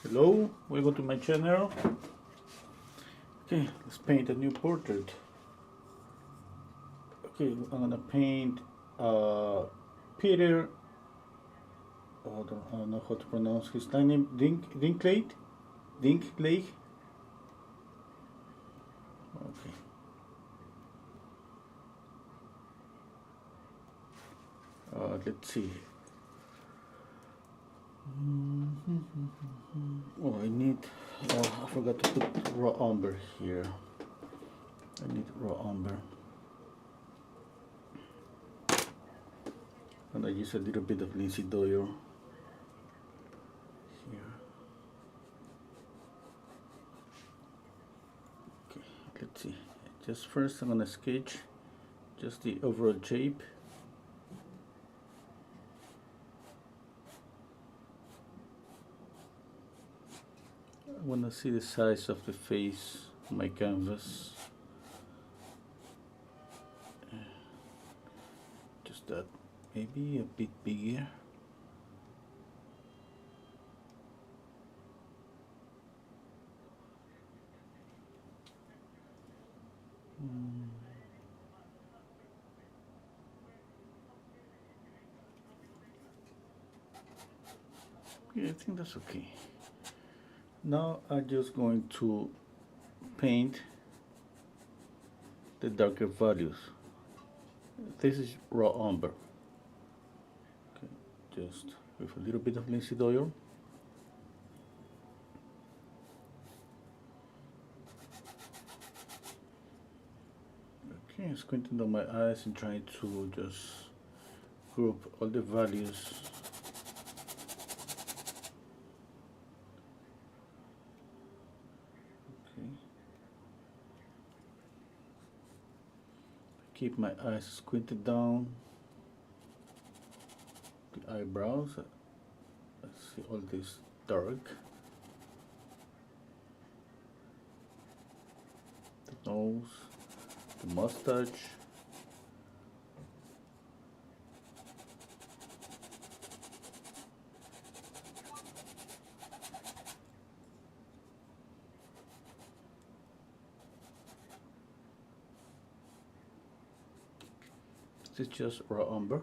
Hello, welcome to my channel. Okay, let's paint a new portrait. Okay, I'm gonna paint Peter. I don't know how to pronounce his name. Dinklage. Dinklage. Okay. Let's see. Oh, I need. I forgot to put raw umber here. I need raw umber. And I use a little bit of linseed oil here. Okay, let's see. Just first I'm gonna sketch just the overall shape. I want to see the size of the face on my canvas. Just that, maybe a bit bigger. Yeah, I think that's okay. Now I'm just going to paint the darker values. This is raw umber. Okay, just with a little bit of linseed oil. Okay, squinting down my eyes and trying to just group all the values. Okay. Keep my eyes squinted down. The eyebrows. I see all this dark. The nose, the mustache. This is just raw umber.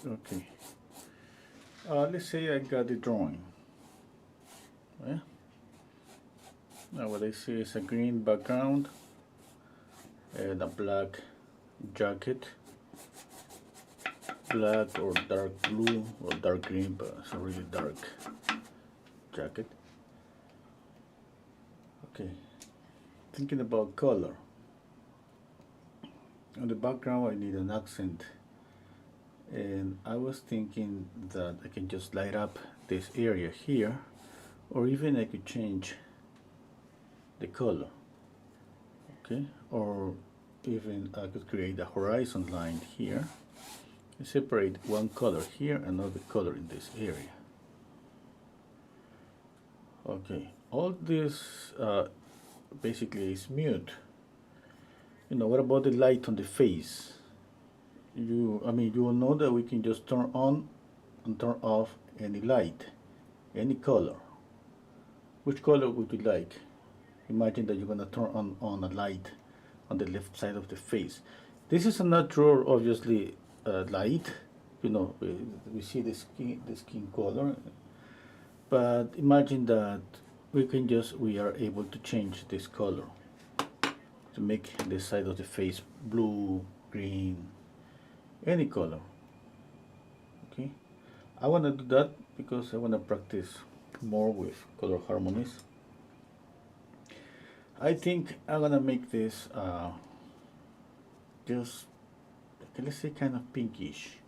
Okay. Let's say I got the drawing. Yeah. Now what I see is a green background and a black jacket. Black or dark blue or dark green, but it's a really dark jacket. Okay. Thinking about color. On the background I need an accent. And I was thinking that I can just light up this area here, or even I could change the color. Okay, or even I could create a horizon line here and separate one color here, another color in this area. Okay, all this basically is mute. You know, what about the light on the face? You will know that we can just turn on and turn off any light, any color. Which color would you like? Imagine that you're going to turn on a light on the left side of the face. This is a natural, obviously, light. You know, we see the skin color. But imagine that we are able to change this color to make the side of the face blue, green, any color. Okay, I want to do that because I want to practice more with color harmonies. I think I'm gonna make this just, let's say, kind of pinkish,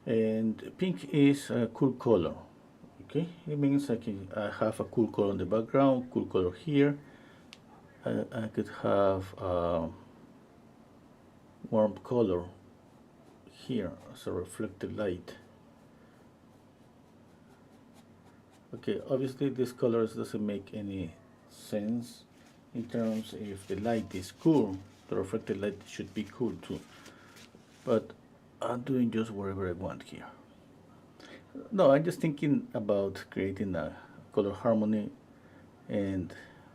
and pink is a cool color. Okay, it means I have a cool color in the background, cool color here. I could have warm color here as a reflected light. Okay, obviously this colors doesn't make any sense in terms if the light is cool, the reflected light should be cool too. But I'm doing just whatever I want here. No, I'm just thinking about creating a color harmony and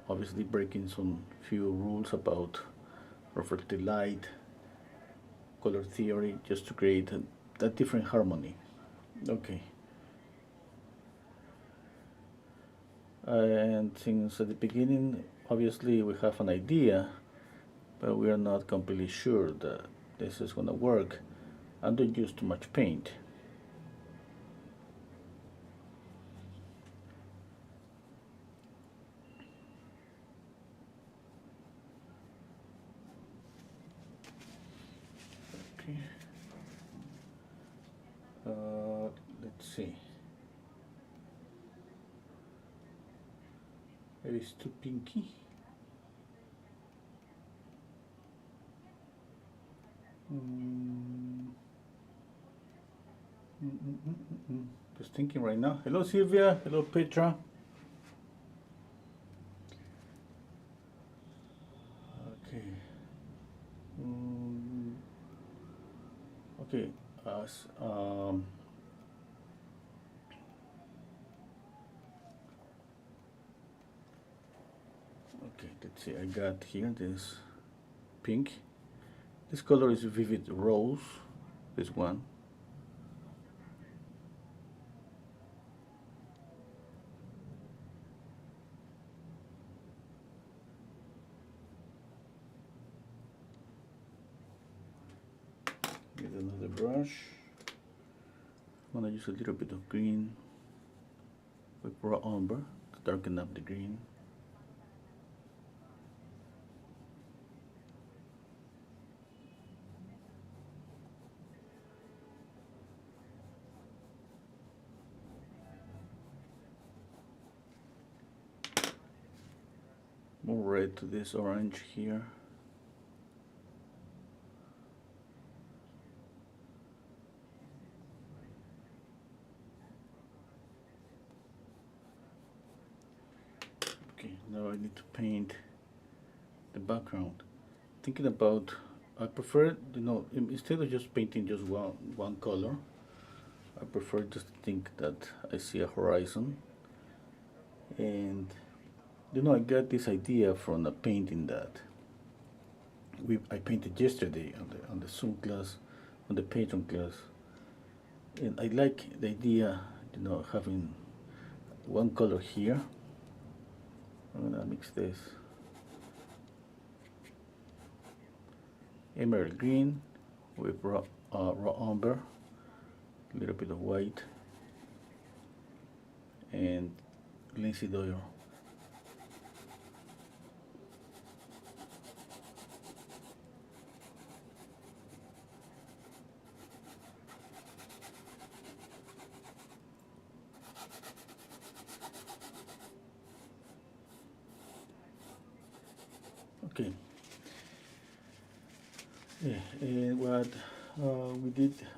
obviously breaking some few rules about reflected light, color theory, just to create a different harmony. Okay. And since at the beginning, obviously we have an idea, but we are not completely sure that this is going to work, and don't use too much paint. Okay. Let's see. Maybe it's too pinky. Just thinking right now. Hello, Sylvia. Hello, Petra. Okay. Okay. Okay. Let's see. I got here this pink. This color is vivid rose. This one. Get another brush. I'm gonna use a little bit of green with raw umber to darken up the green. More red to this orange here. Okay, now I need to paint the background. Thinking about, I prefer, instead of just painting just one color, I prefer just to think that I see a horizon. And I got this idea from a painting that I painted yesterday on the Zoom class, on the Patreon class, and I like the idea, having one color here. I'm gonna mix this emerald green with raw umber, a little bit of white, and linseed oil. Okay. Yeah, and what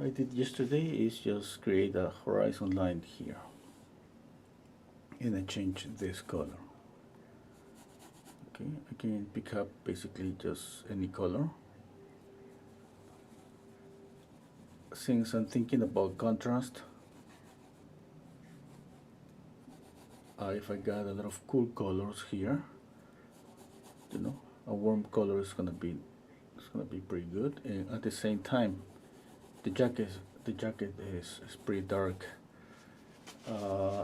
I did yesterday is just create a horizon line here, and I change this color. Okay, I can pick up basically just any color. Since I'm thinking about contrast, if I got a lot of cool colors here, a warm color is gonna be pretty good, and at the same time, the jacket is pretty dark.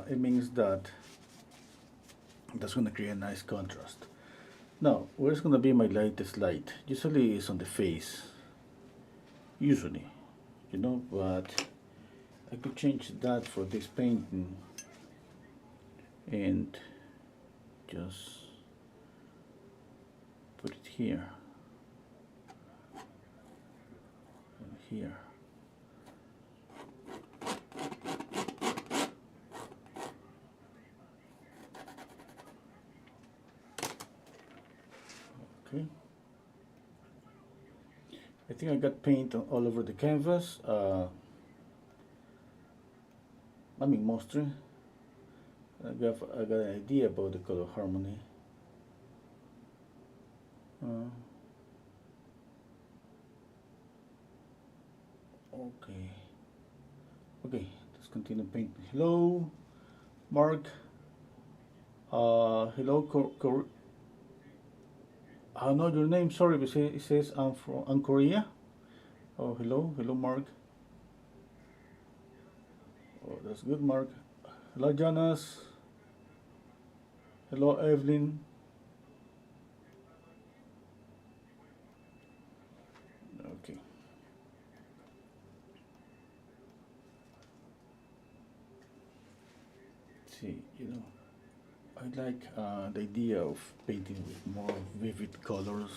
It means that's gonna create a nice contrast. Now, where's gonna be my lightest light? Usually it's on the face. Usually, but I could change that for this painting and just put it here and here. Okay. I think I got paint all over the canvas. Mostly. I got an idea about the color harmony. Uh, okay. Okay, let's continue painting. Hello, Mark. Hello, I know your name. Sorry, but it says I'm Korea. Oh, hello, Mark. Oh, that's good, Mark. Hello, Jonas. Hello, Evelyn. Okay. See, I like the idea of painting with more vivid colors.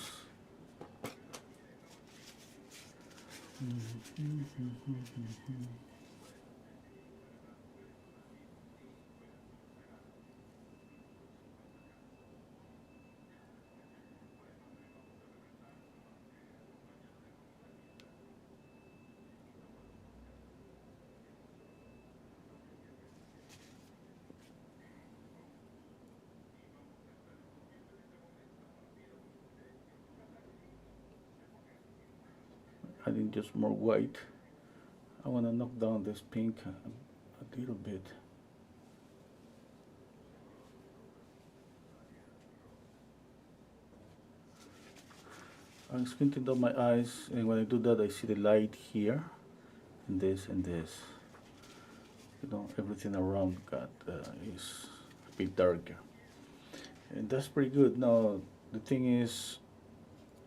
Adding just more white. I want to knock down this pink a little bit. I'm squinting down my eyes, and when I do that, I see the light here, and this, and this. Everything around is a bit darker, and that's pretty good. Now, the thing is,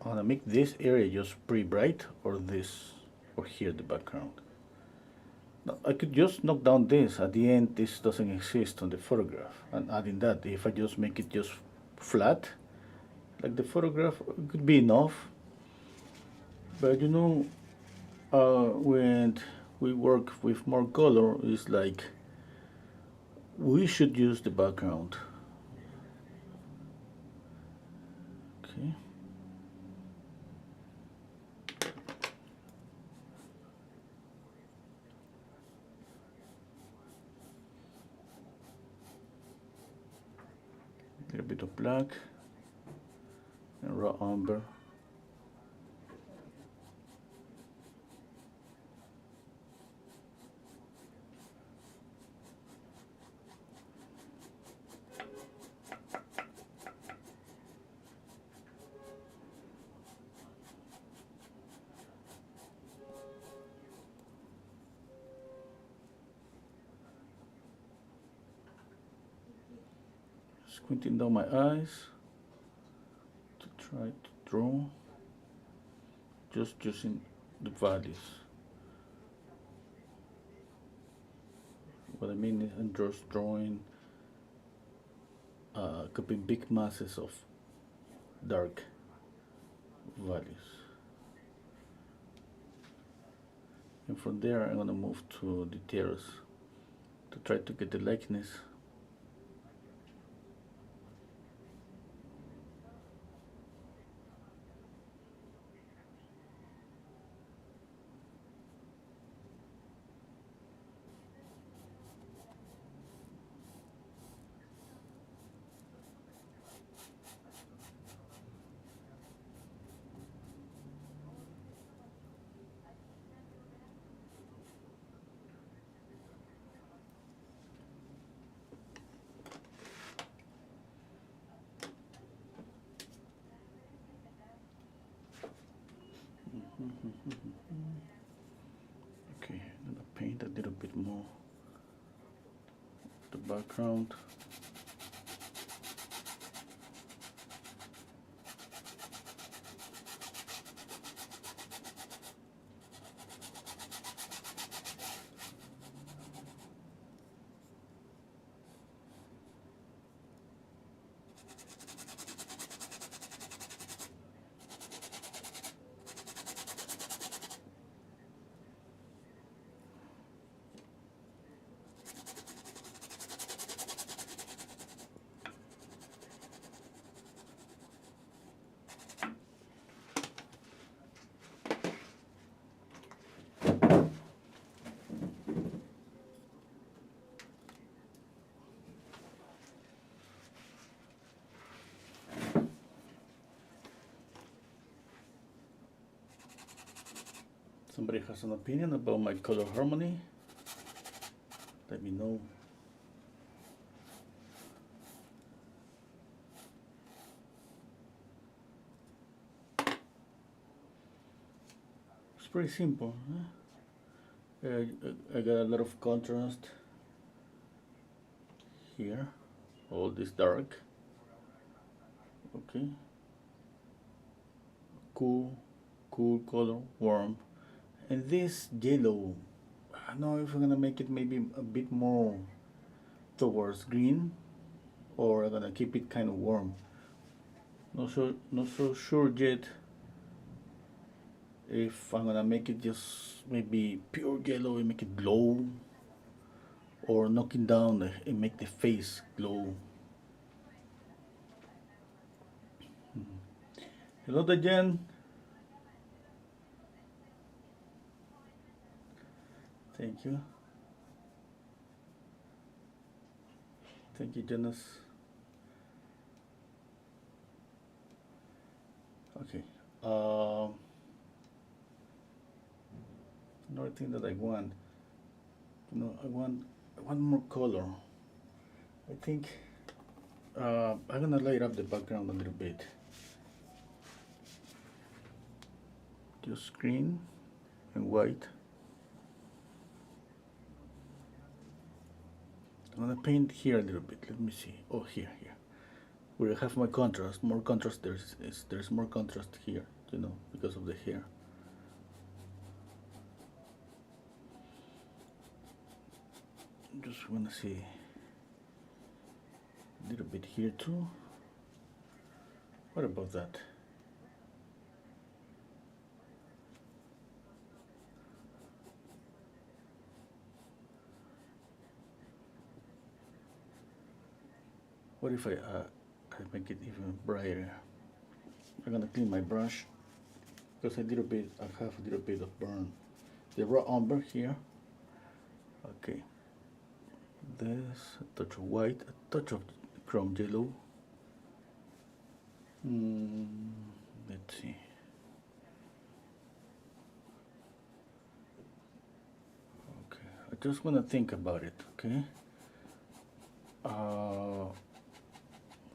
I want to make this area just pretty bright, or this, or here, the background. Now, I could just knock down this. At the end, this doesn't exist on the photograph, and adding that, if I just make it just flat, like the photograph, it could be enough. But when we work with more color, it's like we should use the background. Okay. A little bit of black and raw umber. Squinting down my eyes to try to draw, just using the values. What I mean is I'm just drawing could be big masses of dark values. And from there I'm gonna move to details to try to get the likeness. Okay, I'm gonna paint a little bit more the background. Somebody has an opinion about my color harmony? Let me know. It's pretty simple. Huh? I got a lot of contrast here. All this dark. Okay. Cool color, warm. And this yellow, I don't know if I'm gonna make it maybe a bit more towards green, or I'm gonna keep it kind of warm. Not so sure yet if I'm gonna make it just maybe pure yellow and make it glow, or knocking down and make the face glow. Hello, Dajan. Thank you. Thank you, Jonas. Okay. Another thing that I want, I want more color. I think I'm gonna light up the background a little bit. Just green and white. I'm gonna paint here a little bit. Let me see. Oh, here. Where I have my contrast, more contrast. There's more contrast here, because of the hair. Just wanna see a little bit here too. What about that? What if I make it even brighter? I'm gonna clean my brush because I have a little bit of burn. The raw umber here. Okay. This, a touch of white, a touch of chrome yellow. Let's see. Okay, I just want to think about it, okay?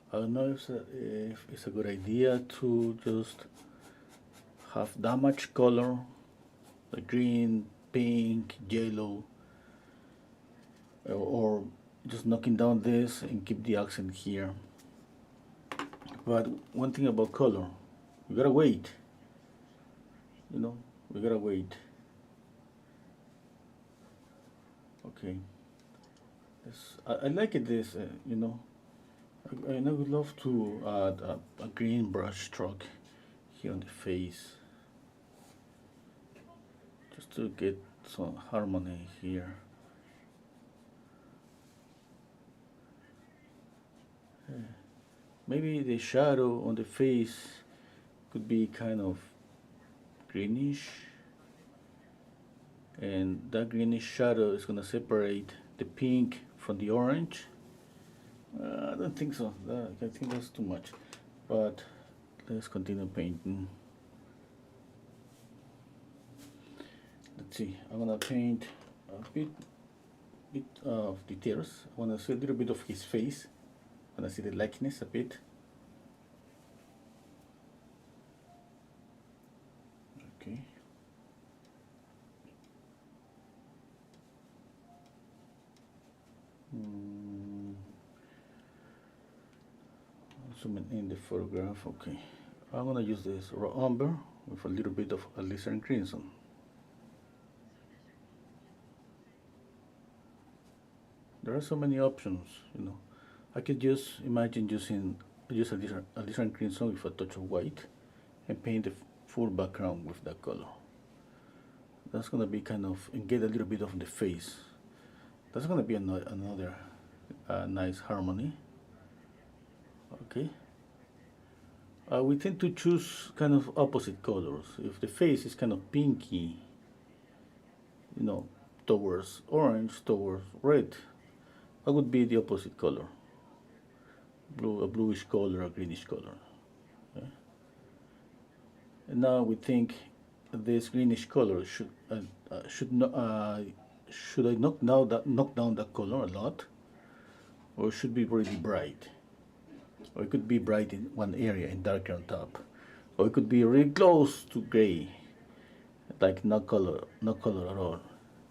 I don't know if it's a good idea to just have that much color, like green, pink, yellow, or just knocking down this and keep the accent here. But one thing about color, we gotta wait. We gotta wait. Okay. I like it this, I would love to add a green brush stroke here on the face, just to get some harmony here. Maybe the shadow on the face could be kind of greenish, and that greenish shadow is going to separate the pink from the orange. I don't think so. I think that's too much, but let's continue painting. Let's see. I'm gonna paint a bit of details. I wanna see a little bit of his face. I wanna see the likeness a bit. Okay. Zoom in the photograph. Okay. I'm gonna use this raw umber with a little bit of alizarin crimson. There are so many options, I could just imagine use alizarin crimson with a touch of white and paint the full background with that color. That's gonna be and get a little bit of the face. That's gonna be another nice harmony. Okay. We tend to choose kind of opposite colors. If the face is kind of pinky, towards orange, towards red, that would be the opposite color. A bluish color, a greenish color. Okay. And now we think this greenish color should I knock down that color a lot, or should be really bright, or it could be bright in one area and darker on top, or it could be really close to gray, like no color at all,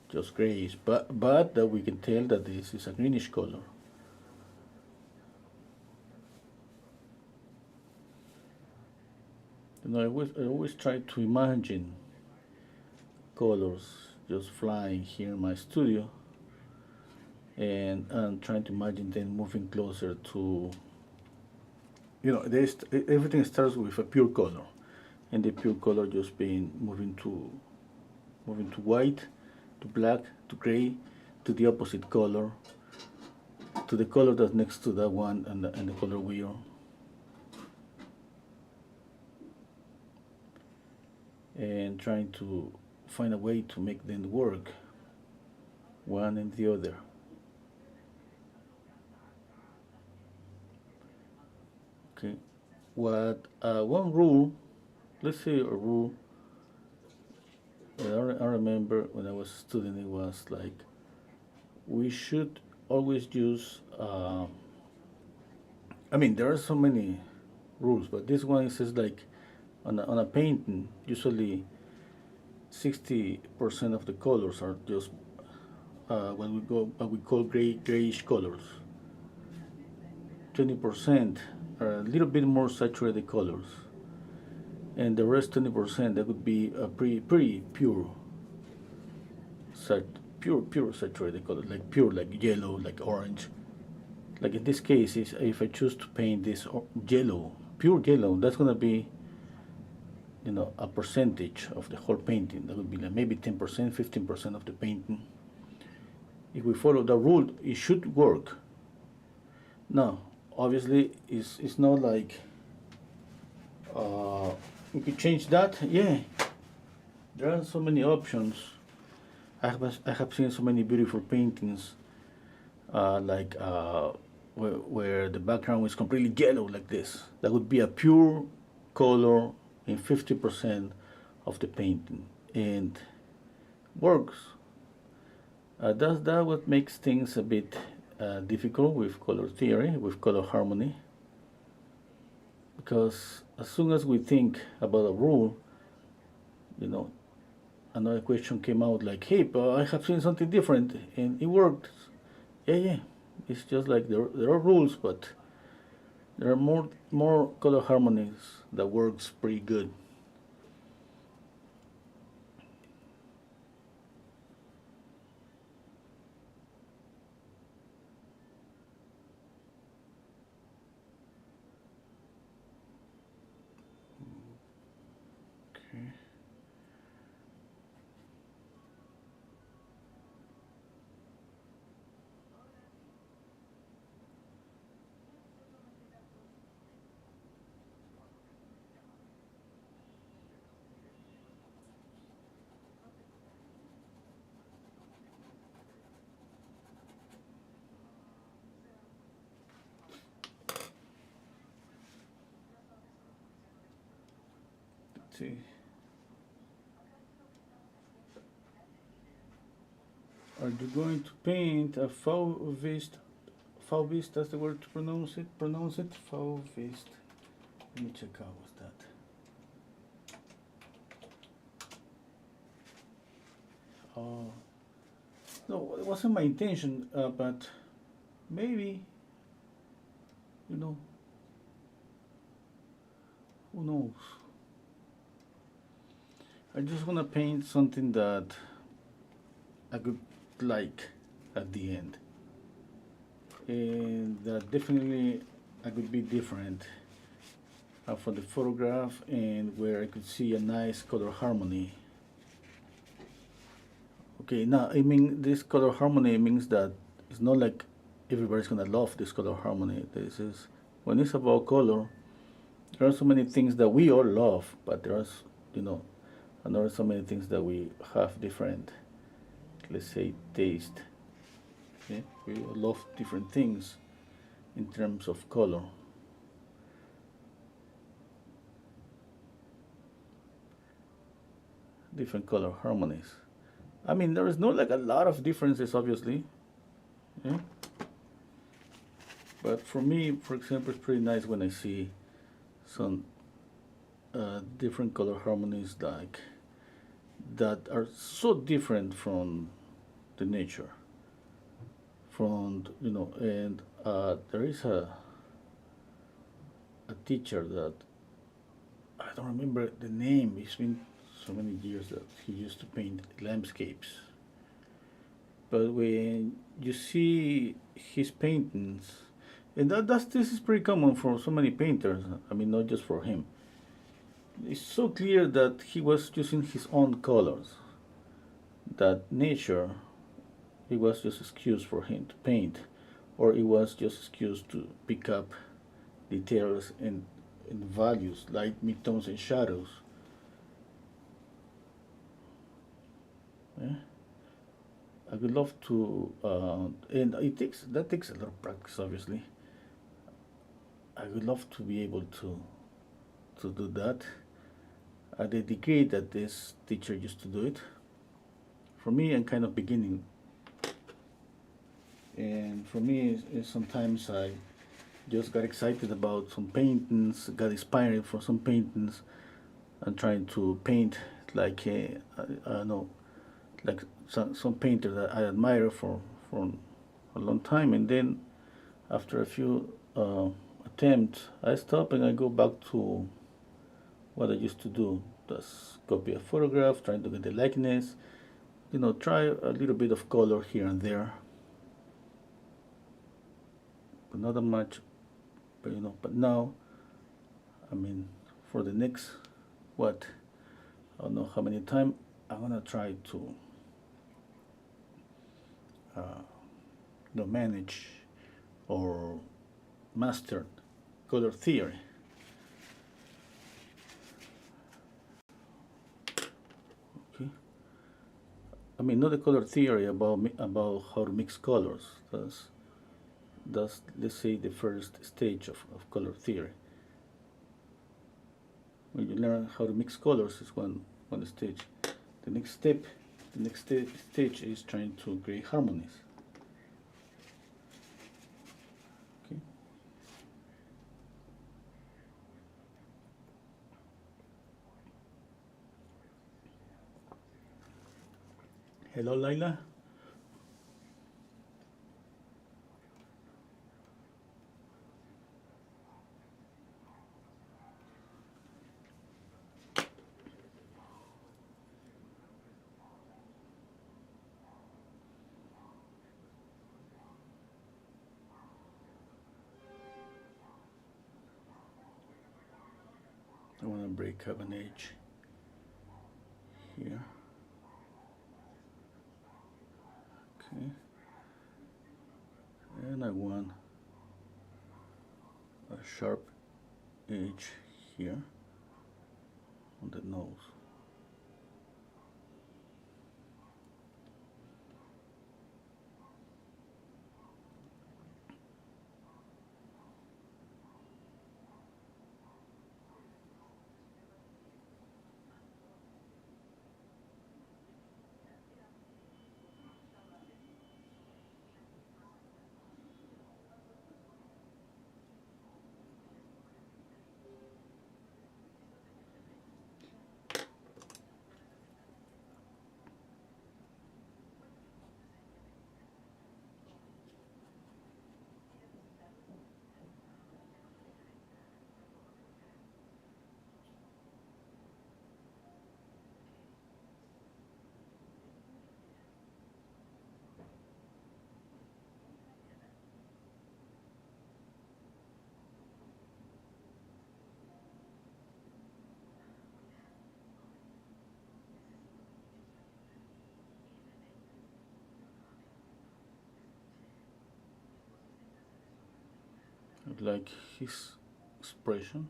just grayish, but that we can tell that this is a greenish color. I always try to imagine colors just flying here in my studio, and I'm trying to imagine them moving closer to, everything starts with a pure color, and the pure color just being moving to white, to black, to gray, to the opposite color, to the color that's next to that one, and the color wheel. And trying to find a way to make them work, one and the other. Okay, what one rule, let's say a rule that I remember when I was a student, it was like we should always use, there are so many rules, but this one says like on a painting, usually 60% of the colors are just what we call grayish colors. 20% are a little bit more saturated colors, and the rest 20% that would be a pretty pure, pure saturated color, like pure, like yellow, like orange. Like in this case, is if I choose to paint this yellow, pure yellow, that's gonna be a percentage of the whole painting. That would be like maybe 10%, 15% of the painting. If we follow the rule, it should work. Now, obviously, it's not like we could change that. Yeah, there are so many options. I have seen so many beautiful paintings, where the background is completely yellow like this. That would be a pure color in 50% of the painting, and works. That's that what makes things a bit difficult with color theory, with color harmony, because as soon as we think about a rule, you know, another question came out like, hey, but I have seen something different and it worked. Yeah. It's just like there are rules, but there are more color harmonies that works pretty good. Okay. Let's see. Are you going to paint a Fauvist? Fauvist, that's the word to pronounce it. Pronounce it, Fauvist. Let me check out what's that. No, it wasn't my intention, but maybe, you know, who knows? I just want to paint something that I could like at the end, and that definitely I could be different for the photograph, and where I could see a nice color harmony. Okay, now I mean this color harmony means that it's not like everybody's gonna love this color harmony. This is when it's about color. There are so many things that we all love, but there's and there are so many things that we have different, let's say, taste. Okay? We all love different things in terms of color. different color harmonies. I mean, there is no like a lot of differences, obviously, yeah? But for me, for example, it's pretty nice when I see some different color harmonies like that are so different from the nature. From and there is a teacher that I don't remember the name. It's been so many years that he used to paint landscapes. But when you see his paintings, and this is pretty common for so many painters. I mean, not just for him. It's so clear that he was using his own colors. That nature, it was just excuse for him to paint, or it was just excuse to pick up details and values, light, midtones, and shadows. Yeah? I would love to, and that takes a lot of practice, obviously. I would love to be able to do that at the degree that this teacher used to do it. For me, I'm kind of beginning, and for me, sometimes I just got excited about some paintings, got inspired from some paintings, and trying to paint like I don't know, like some painter that I admire for a long time, and then after a few attempts, I stop and I go back to what I used to do. Just copy a photograph, trying to get the likeness, try a little bit of color here and there, but not that much. But now, I mean, for the next what, I don't know how many times I'm gonna try to uh, manage or master color theory. Okay. I mean, not the color theory about how to mix colors. That's let's say the first stage of color theory. When you learn how to mix colors is one stage. The next step, the next stage is trying to create harmonies. Okay. Hello, Laila. I want to break up an edge here. Okay. And I want a sharp edge here on the nose. I like his expression.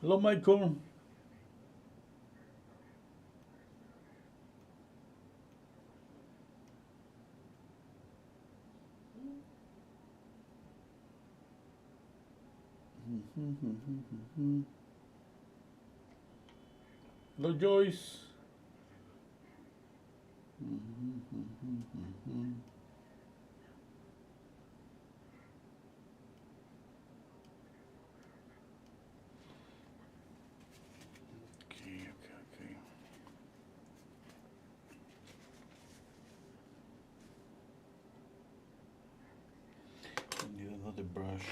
Hello, Michael. Hello, Joyce. Okay, okay, okay. I need another brush.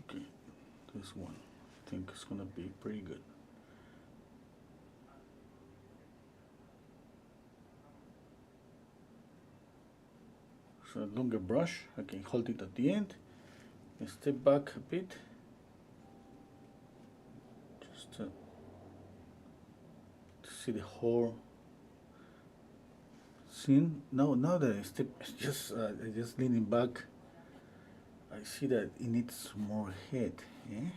Okay, this one. I think it's gonna be pretty good. So a longer brush, I can hold it at the end and step back a bit. Just to see the whole scene. Now that I step, just leaning back, I see that it needs more head. Eh?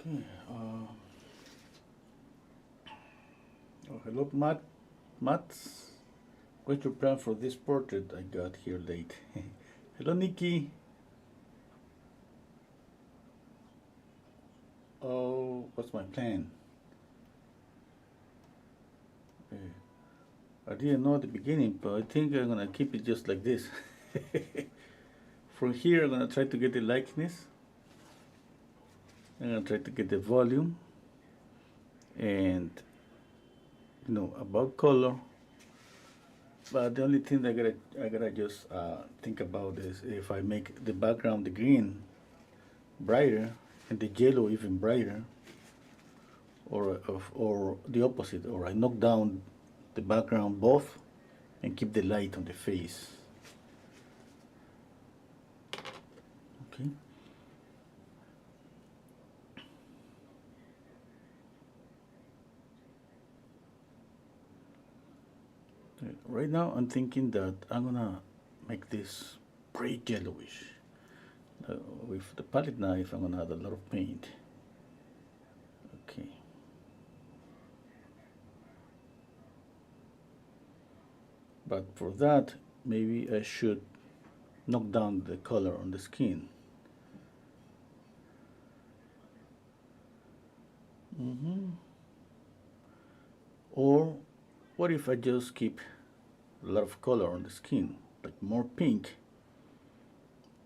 Okay. Oh, hello, Matt. Mats. What's your plan for this portrait I got here late? Hello, Nikki. Oh, what's my plan? Uh, I didn't know at the beginning, but I think I'm gonna keep it just like this. From here, I'm gonna try to get the likeness. I'm gonna try to get the volume, and about color. But the only thing I gotta just think about is if I make the background the green brighter and the yellow even brighter, or the opposite, or I knock down the background both and keep the light on the face. Okay. Right now I'm thinking that I'm gonna make this bright yellowish. With the palette knife I'm gonna add a lot of paint. Okay. But for that maybe I should knock down the color on the skin. Or what if I just keep a lot of color on the skin, like more pink,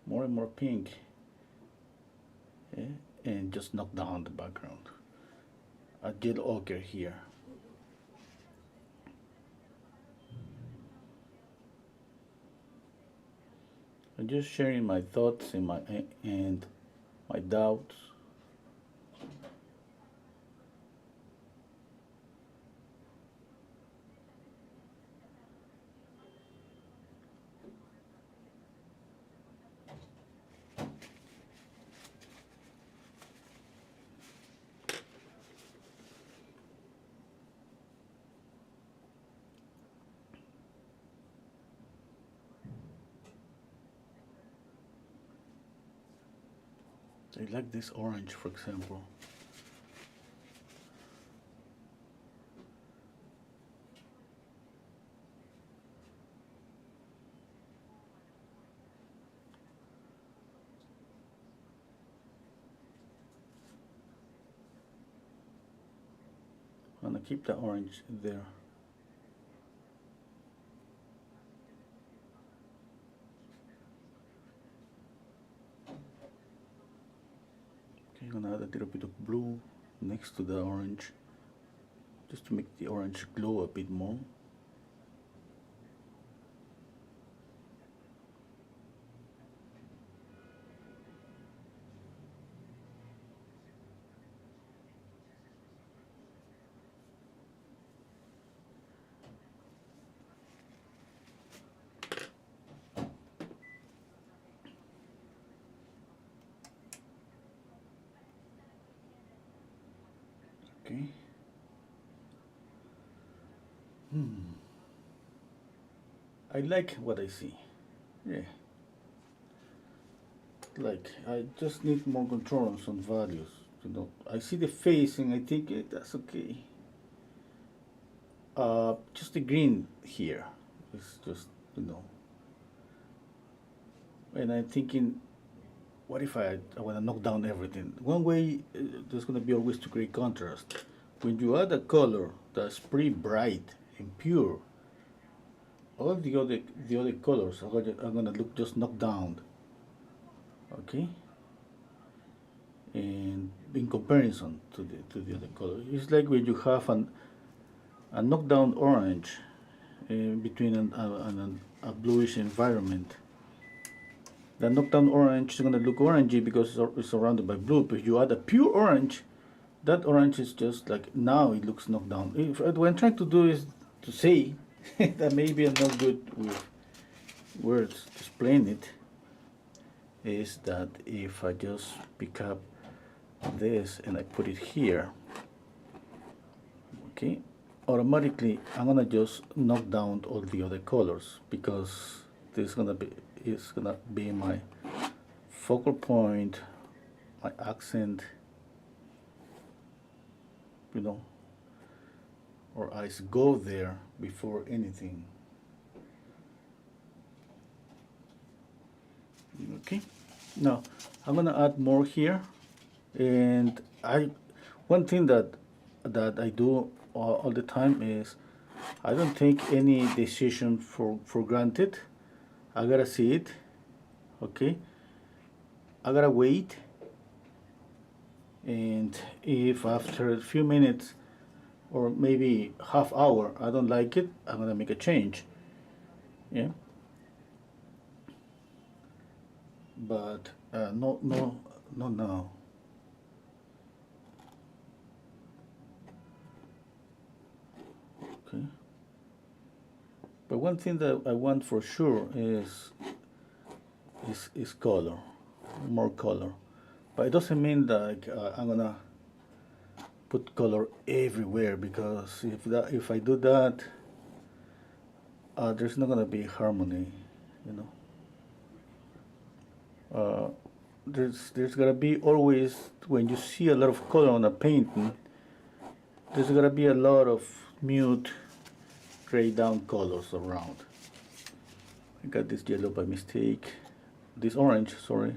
more and more pink, and just knock down the background. A gel ochre here. I'm just sharing my thoughts and my doubts. I like this orange, for example. I'm gonna keep the orange there. Okay, I'm gonna add a little bit of blue next to the orange, just to make the orange glow a bit more. Okay. I like what I see. Yeah. Like, I just need more control on some values. I see the face and I think that's okay. Just the green here is just, and I'm thinking, what if I want to knock down everything? One way, there's going to be always to create contrast. When you add a color that's pretty bright and pure, all the other colors are gonna look just knocked down. Okay. And in comparison to the other color, it's like when you have a knockdown orange between a bluish environment. The knockdown orange is gonna look orangey because it's surrounded by blue. But if you add a pure orange, that orange is just like, now it looks knocked down. What I'm trying to do is to say that maybe I'm not good with words to explain it, is that if I just pick up this and I put it here, okay, automatically I'm gonna just knock down all the other colors, because this is gonna be my focal point, my accent, or eyes go there before anything. Okay, now I'm gonna add more here, and one thing that I do all the time is I don't take any decision for granted. I gotta see it. Okay, I gotta wait, and if after a few minutes or maybe half hour I don't like it, I'm gonna make a change. Yeah. But no, no. Okay. But one thing that I want for sure is color, more color. But it doesn't mean that I'm gonna put color everywhere, because if I do that, there's not gonna be harmony, there's gotta be always, when you see a lot of color on a painting, there's gotta be a lot of mute gray down colors around. I got this yellow by mistake, this orange, sorry.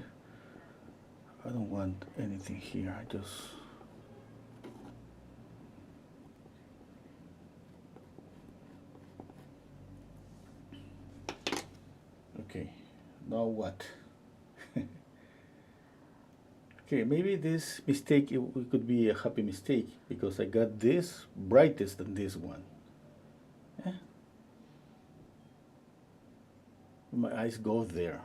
I don't want anything here, I just Okay, now what? Okay, maybe this mistake it could be a happy mistake because I got this brightest than this one. Eh, my eyes go there.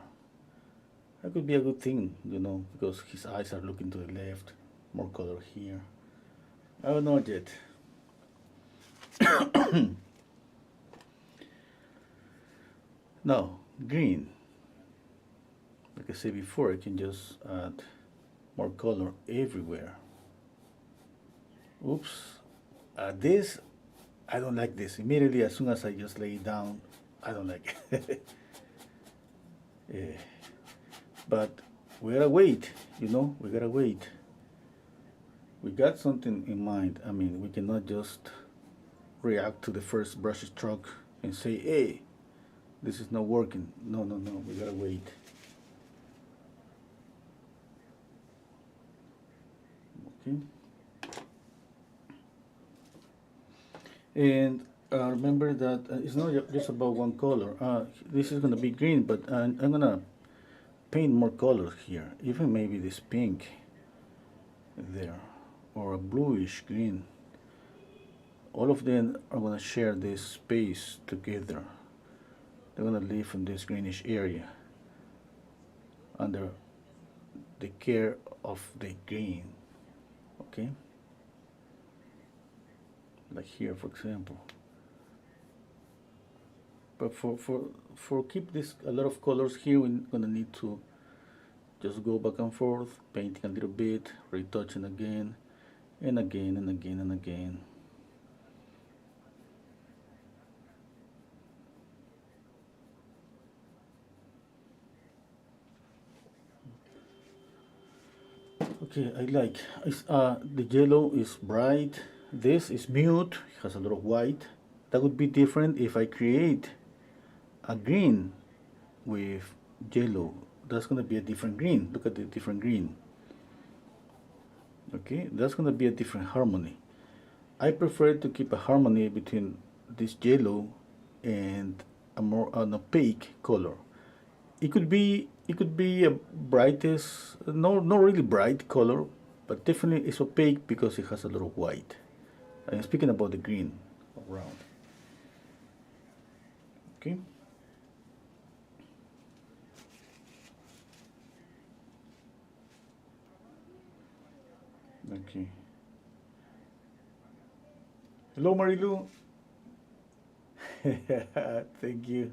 That could be a good thing, you know, because his eyes are looking to the left. More color here. I don't know yet. Now, green. Like I said before, I can just add more color everywhere. Oops. This, I don't like this. Immediately, as soon as I just lay it down, I don't like it. Yeah. But we gotta wait, you know, we gotta wait. We got something in mind. I mean, we cannot just react to the first brush stroke and say, hey, this is not working. No, no, no, we gotta wait. Okay. And remember that it's not just about one color. This is gonna be green, but I'm gonna paint more colors here. Even maybe this pink there, or a bluish green. All of them are gonna share this space together. They're gonna live in this greenish area under the care of the green. Okay, like here, for example. But for keep this a lot of colors here, we're gonna need to just go back and forth, painting a little bit, retouching again, and again, and again, and again. Okay, I like the yellow is bright. This is mute, has a lot of white. That would be different if I create a green with yellow. That's gonna be a different green. Look at the different green. Okay, that's gonna be a different harmony. I prefer to keep a harmony between this yellow and a more an opaque color. It could be a brightest, no, not really bright color, but definitely it's opaque because it has a lot of white. I'm speaking about the green around. Okay. Okay. Hello, Marilu. Thank you.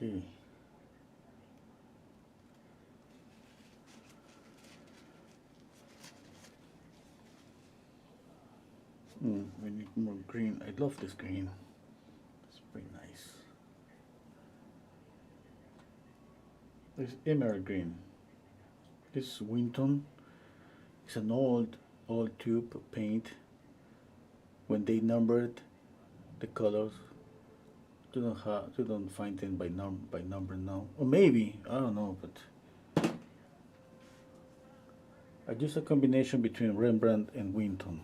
Okay. We need more green. I love this green. It's pretty nice. This emerald green. This Winton is an old tube paint. When they numbered the colors, you don't find them by number now. Or maybe, I don't know, but I use a combination between Rembrandt and Winton.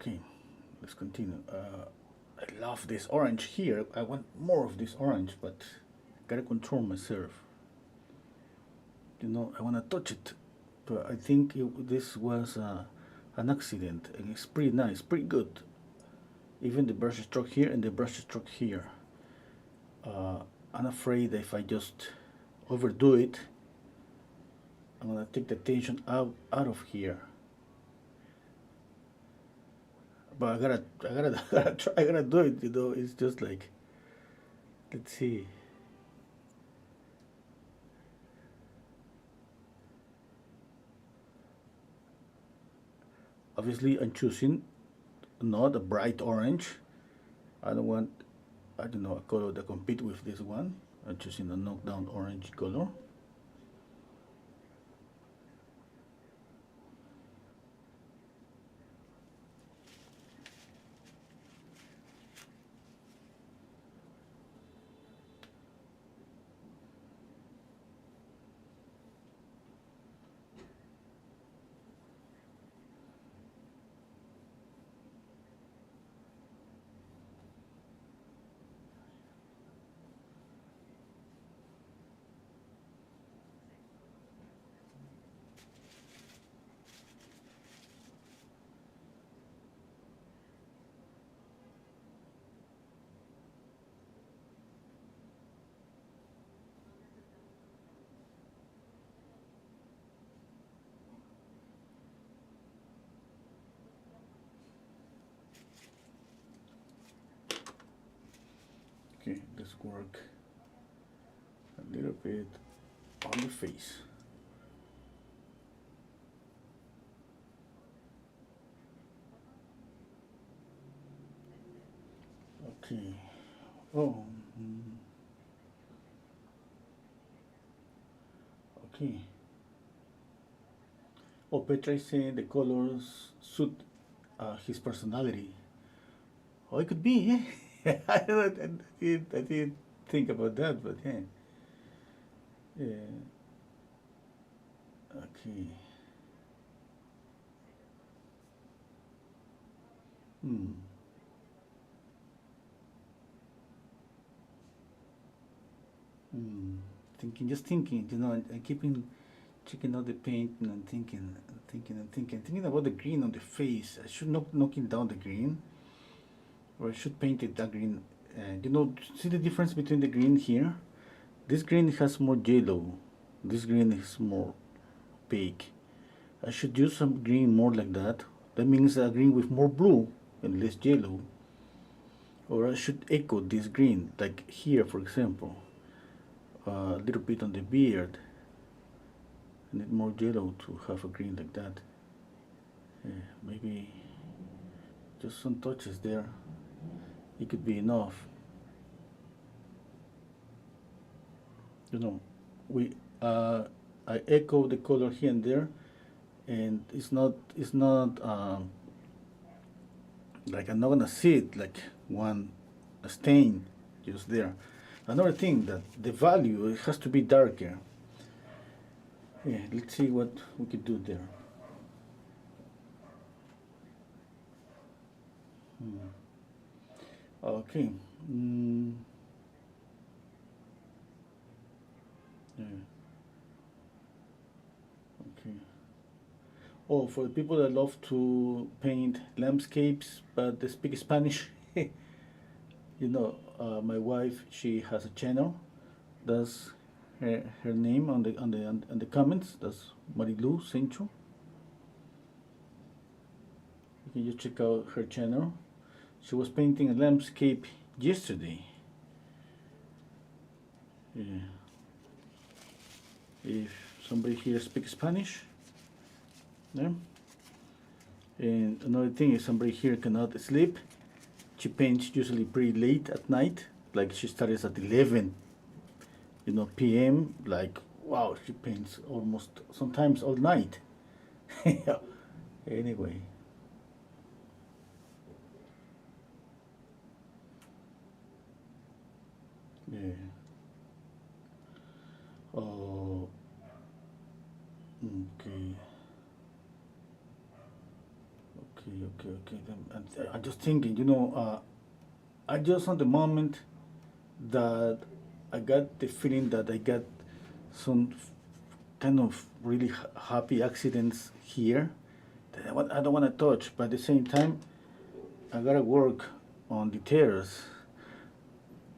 Okay, let's continue. I love this orange here. I want more of this orange, but I gotta control myself. You know, I wanna touch it, but I think this was an accident, and it's pretty nice, pretty good. Even the brush stroke here and the brush stroke here. I'm afraid that if I just overdo it, I'm gonna take the tension out of here. But I gotta do it. You know, it's just like, let's see. Obviously, I'm choosing not a bright orange. I don't want, I don't know, a color that compete with this one. I'm choosing a knockdown orange color. Okay, let's work a little bit on the face. Okay. Oh, okay. Oh, Petra is saying the colors suit his personality. Oh, it could be, yeah. I didn't think about that, but yeah. Yeah. Okay. Hmm. Hmm. Thinking, just thinking, and keeping checking out the paint and thinking about the green on the face. I should not knocking down the green, or I should paint it that green. See the difference between the green here? This green has more yellow. This green is more pink. I should use some green more like that. That means a green with more blue and less yellow. Or I should echo this green, like here, for example. A little bit on the beard. I need more yellow to have a green like that. Maybe just some touches there. It could be enough. You know, we I echo the color here and there, and it's not like I'm not gonna see it like one stain just there. Another thing that the value it has to be darker. Yeah, let's see what we could do there. Okay. Mm, yeah. Okay. Oh, for the people that love to paint landscapes but they speak Spanish, my wife she has a channel. That's her name on the comments. That's Marilu Sencho. You can just check out her channel. She was painting a landscape yesterday. Yeah. If somebody here speaks Spanish, yeah. And another thing is somebody here cannot sleep. She paints usually pretty late at night. Like she starts at 11, p.m. Like wow, she paints almost sometimes all night. Anyway, yeah. Oh, okay, okay. And I'm just thinking, I just on the moment that I got the feeling that I got some kind of really happy accidents here that I don't want to touch, but at the same time, I gotta work on details.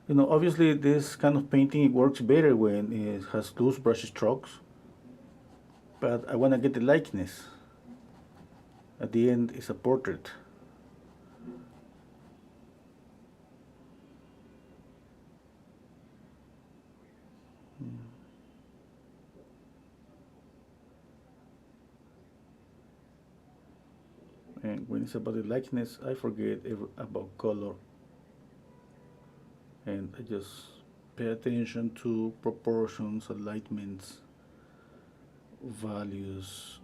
Obviously, this kind of painting it works better when it has loose brush strokes, but I want to get the likeness. At the end, it's a portrait. And when it's about the likeness, I forget about color, and I just pay attention to proportions, alignments, values.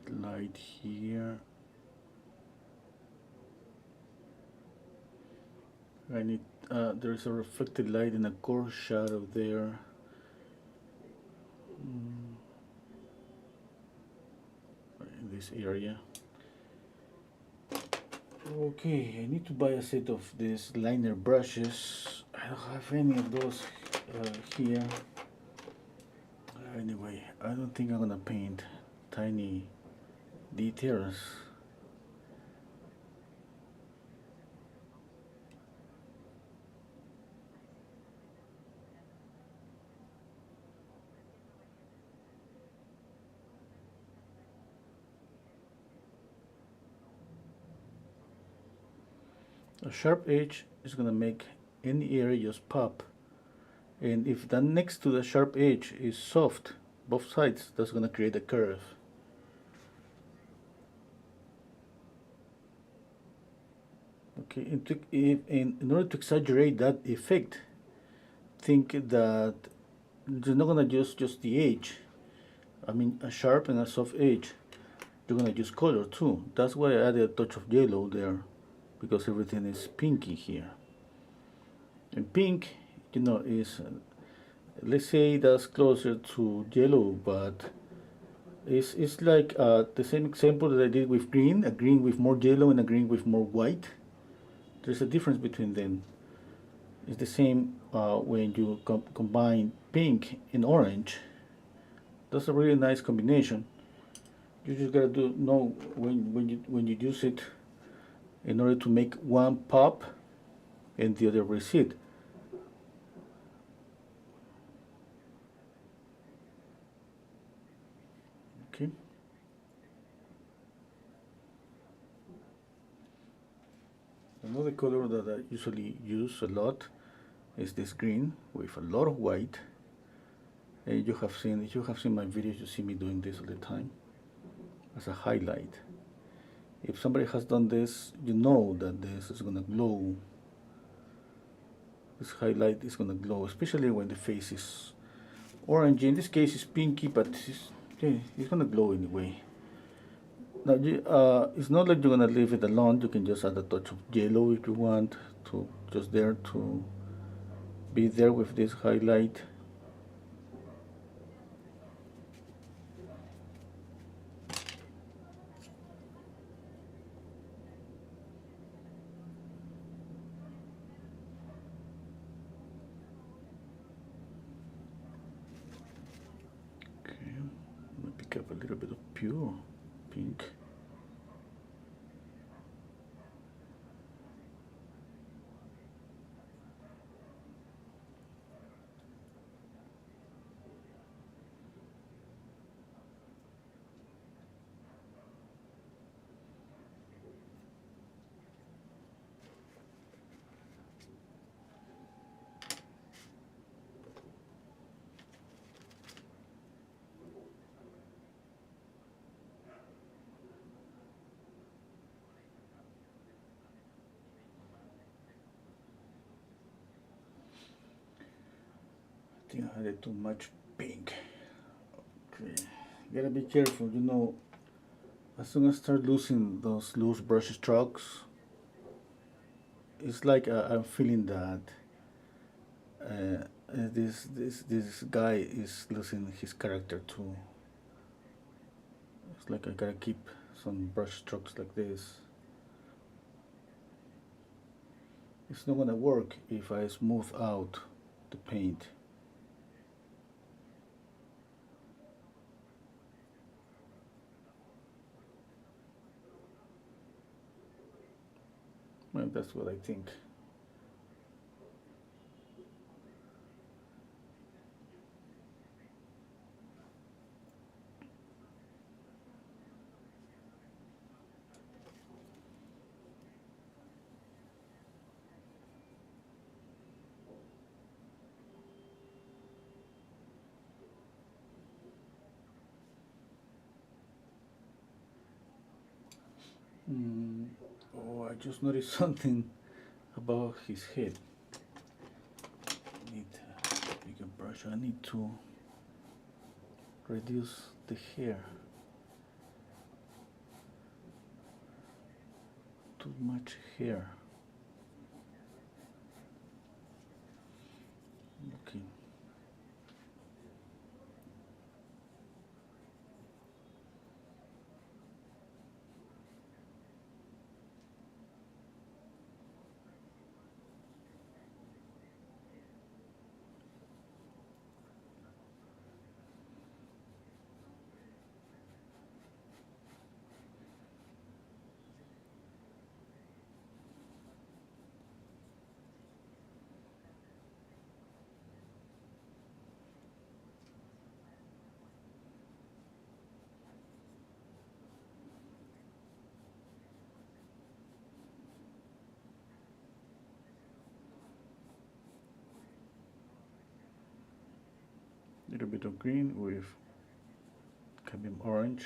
light here. I need, there's a reflected light and a coarse shadow there. In this area. Okay, I need to buy a set of these liner brushes. I don't have any of those here. Anyway, I don't think I'm gonna paint tiny details. A sharp edge is gonna make any area just pop. And if the next to the sharp edge is soft, both sides, that's gonna create a curve. Okay, in order to exaggerate that effect, think that you're not gonna use just the edge. I mean, a sharp and a soft edge. You're gonna use color too. That's why I added a touch of yellow there, because everything is pinky here. And pink, you know, is let's say that's closer to yellow, but it's like the same example that I did with green, a green with more yellow and a green with more white. There's a difference between them. It's the same when you combine pink and orange. That's a really nice combination. You just gotta know when you use it in order to make one pop and the other recede. Okay. Another color that I usually use a lot is this green with a lot of white. And you have seen, if you have seen my videos, you see me doing this all the time as a highlight. If somebody has done this, you know that this is gonna glow. This highlight is gonna glow, especially when the face is orange. In this case, it's pinky, but it's gonna glow anyway. Now, it's not like you're gonna leave it alone. You can just add a touch of yellow if you want to, just there to be there with this highlight. Okay, I'm gonna pick up a little bit of pure pink. I think I added too much pink. Okay, gotta be careful, you know. As soon as I start losing those loose brush strokes, it's like I'm feeling that this guy is losing his character too. It's like I gotta keep some brush strokes like this. It's not gonna work if I smooth out the paint. Well, that's what I think. Oh, I just noticed something about his head. I need a bigger brush. I need to reduce the hair. much here. Okay. Little bit of green with cadmium orange.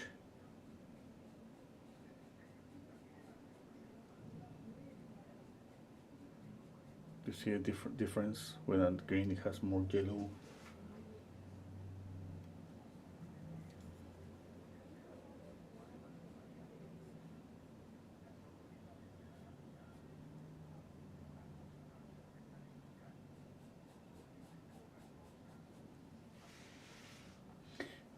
You see a difference when on green it has more yellow.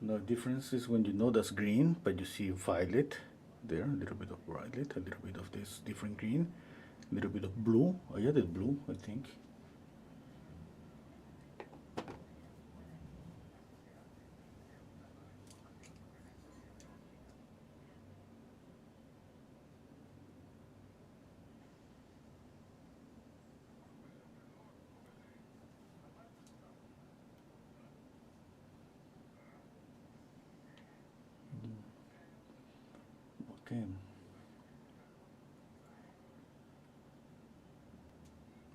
No difference is when you know that's green, but you see violet there, a little bit of violet, a little bit of this different green, a little bit of blue. I added blue, I think. Okay.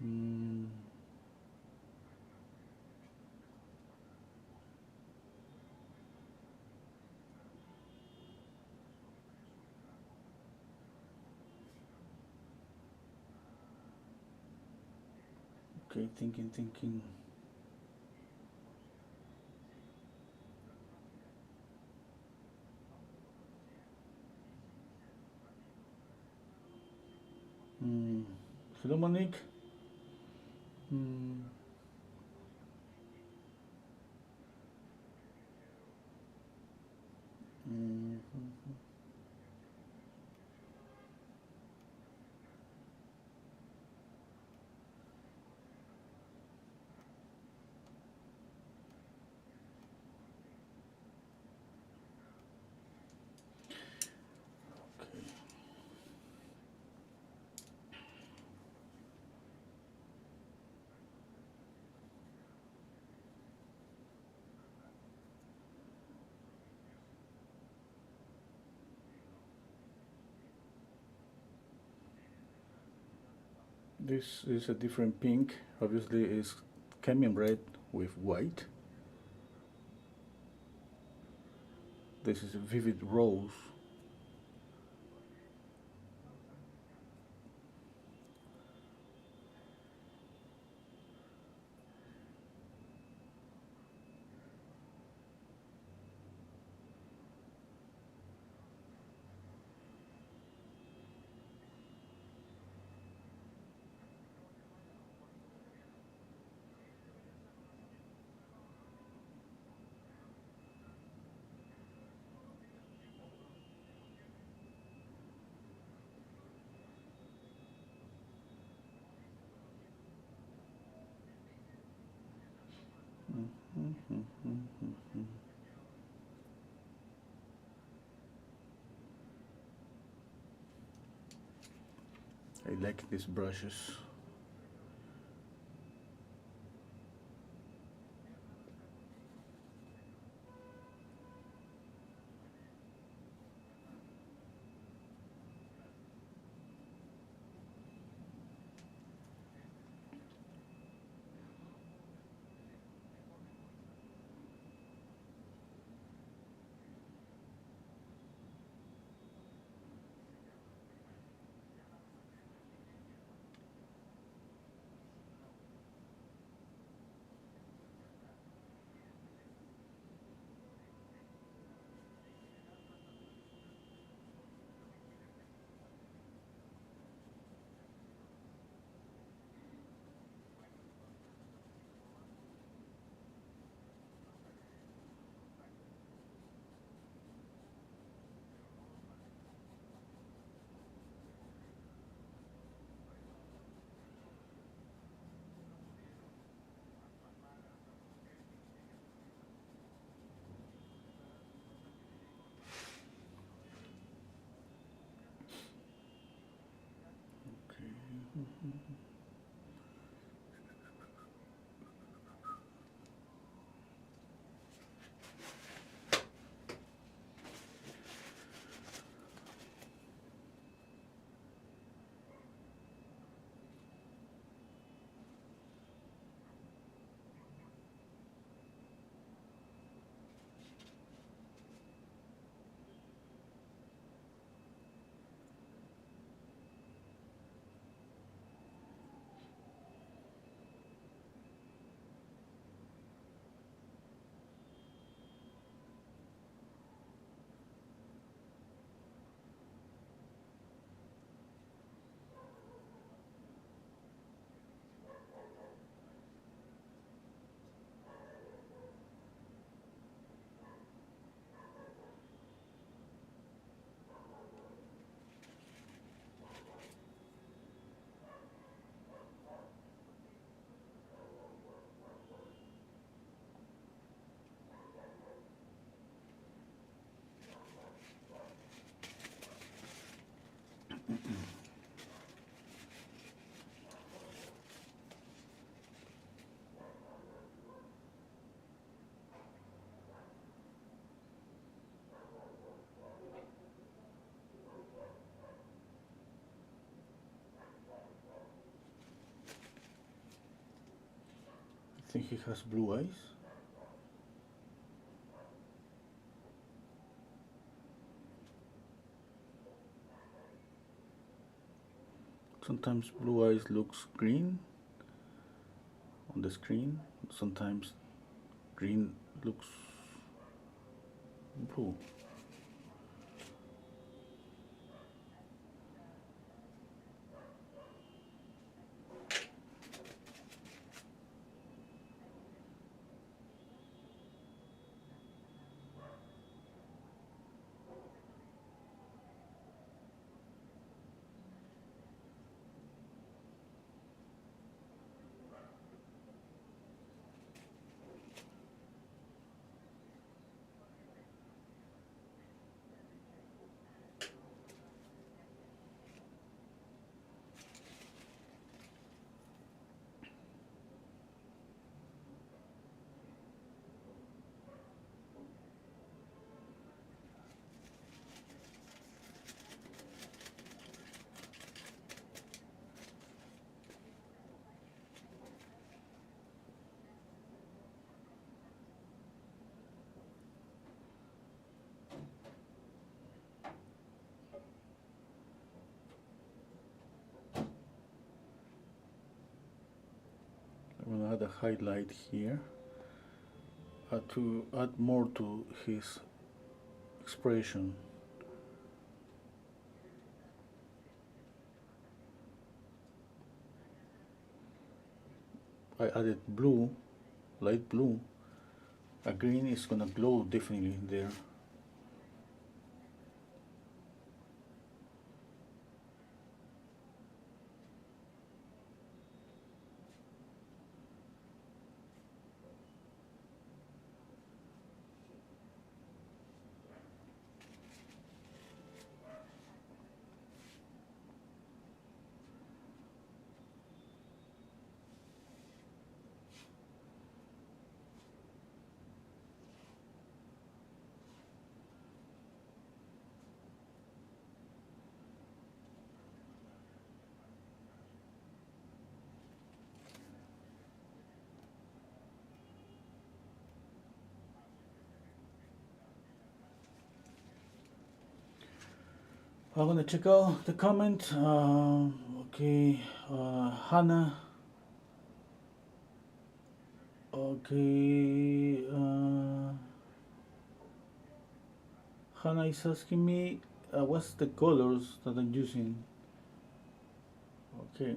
Mm. Okay, thinking. Mm. Hello, Monique. Mm. Mm. Okay. This is a different pink. Obviously, it's cadmium red with white. This is a vivid rose. I like these brushes. I think he has blue eyes. Sometimes blue eyes looks green on the screen. Sometimes green looks blue. I'm gonna add a highlight here to add more to his expression. I added blue, light blue. A green is gonna glow definitely there. I'm gonna check out the comment. Okay, Hannah. Okay, Hannah is asking me what's the colors that I'm using. Okay,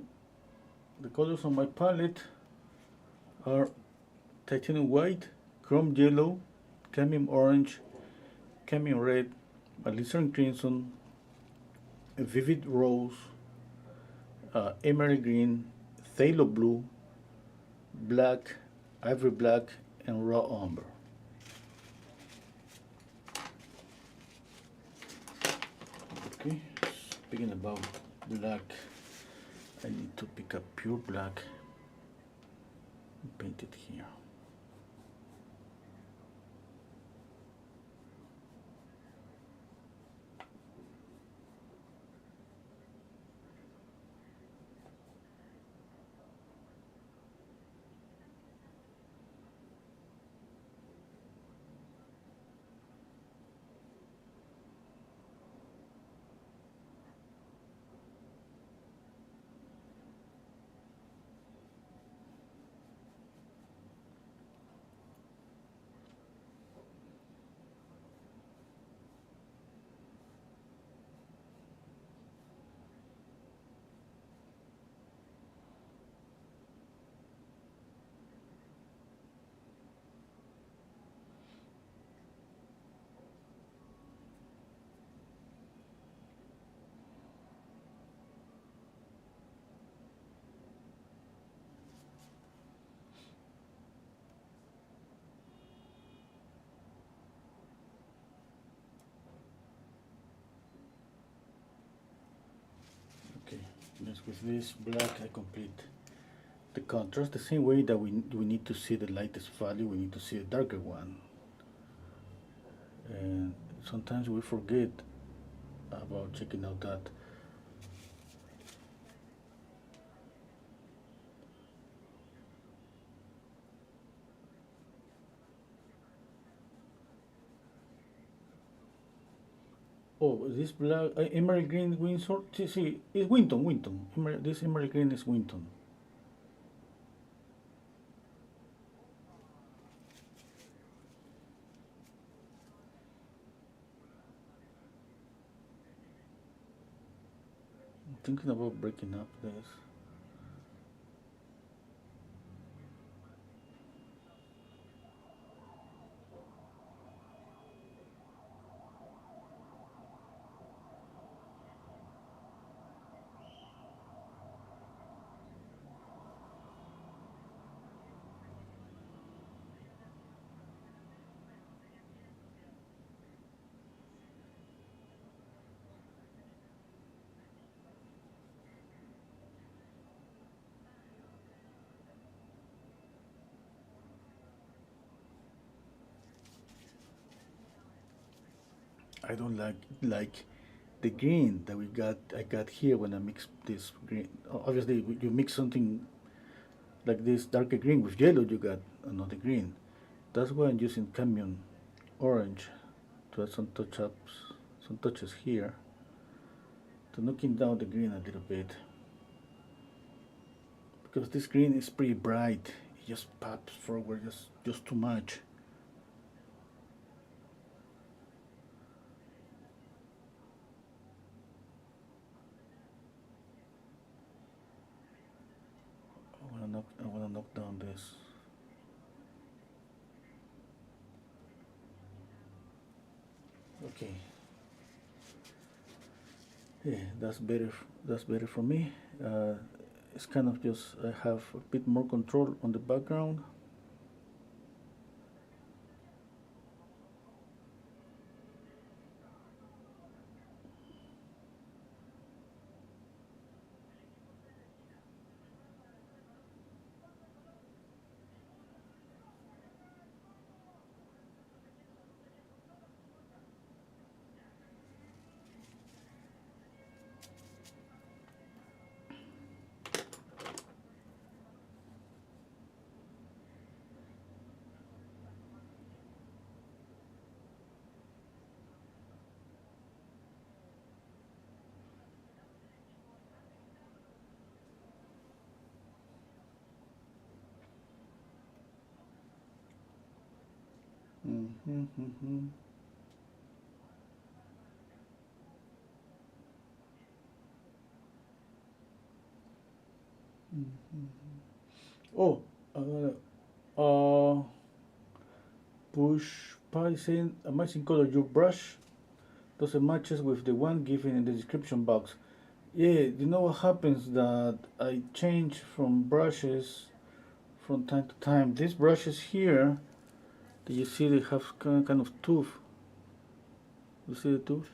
the colors on my palette are titanium white, chrome yellow, cadmium orange, cadmium red, alizarin crimson, vivid rose, emerald green, phthalo blue, black, ivory black, and raw umber. Okay, speaking about black, I need to pick up pure black and paint it here. Okay, just with this black I complete the contrast the same way that we need to see the lightest value, we need to see a darker one. And sometimes we forget about checking out that. Oh, this black emerald green Windsor. See, it's Winton. Winton. This emerald green is Winton. I'm thinking about breaking up this. I don't like the green that I got here when I mix this green. Obviously, you mix something like this darker green with yellow, you got another green. That's why I'm using Camion Orange to add some some touches here, to knocking down the green a little bit. Because this green is pretty bright, it just pops forward, just too much. I wanna knock down this. Okay. Yeah, that's better. That's better for me. It's kind of just I have a bit more control on the background. Mm-hmm, mm-hmm. Oh, push Python amazing color. Your brush doesn't matches with the one given in the description box. Yeah, you know what happens that I change from brushes from time to time. These brushes here, that you see they have kind of tooth. You see the tooth?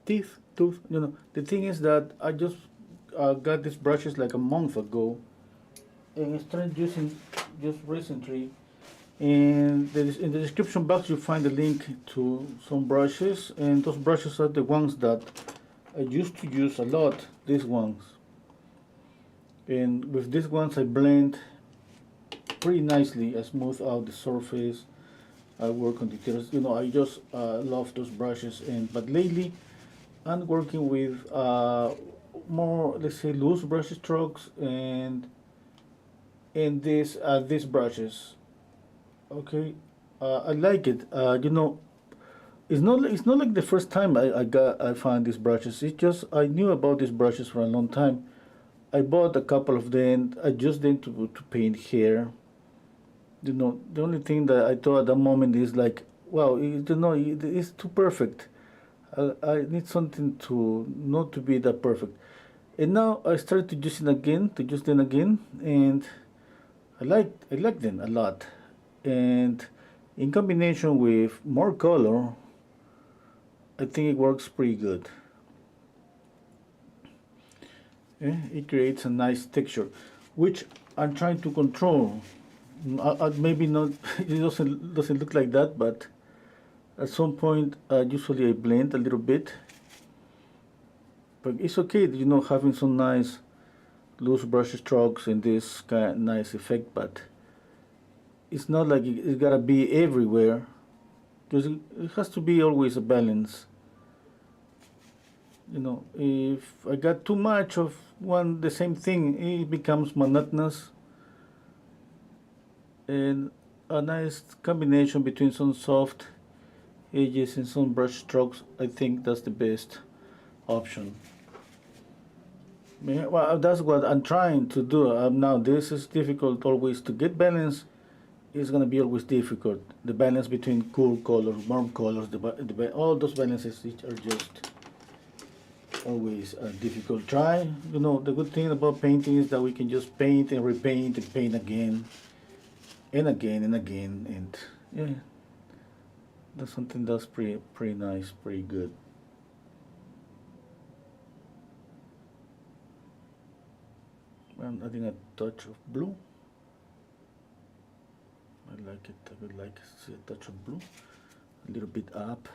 Tooth. You know, the thing is that I just got these brushes like a month ago, and I started using just recently. And in the description box, you find a link to some brushes, and those brushes are the ones that I used to use a lot. These ones, and with these ones, I blend pretty nicely. I smooth out the surface. I work on details. I just love those brushes. And but lately, I'm working with more, let's say, loose brush strokes and these brushes. Okay, I like it. It's not like the first time I found these brushes. It's just I knew about these brushes for a long time. I bought a couple of them. I used them to paint hair. The only thing that I thought at that moment is like, wow, it's too perfect. I need something to not to be that perfect. And now I started to use them again, and I like them a lot. And in combination with more color, I think it works pretty good. It creates a nice texture, which I'm trying to control. Maybe not. It doesn't look like that, but at some point, usually I blend a little bit. But it's okay, having some nice loose brush strokes and this kind of nice effect. But it's not like it's gotta be everywhere, because it has to be always a balance. If I got too much of the same thing, it becomes monotonous. And a nice combination between some soft edges and some brush strokes, I think that's the best option. Yeah, well, that's what I'm trying to do. Now, this is difficult always to get balance. It's gonna be always difficult. The balance between cool colors, warm colors, all those balances which are just always a difficult try. The good thing about painting is that we can just paint and repaint and paint again and again and again, and yeah, that's something that's pretty nice, pretty good. I'm adding a touch of blue. I like it. I would like to see a touch of blue, a little bit up,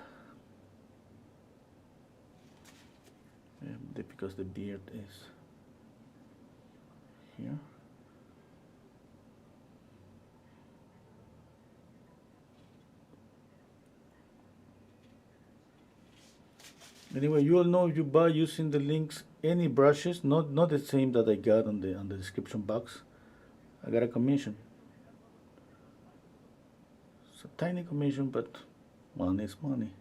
because the beard is here. Anyway, you all know if you buy using the links any brushes, not the same that I got on the description box. I got a commission. It's a tiny commission, but money is money.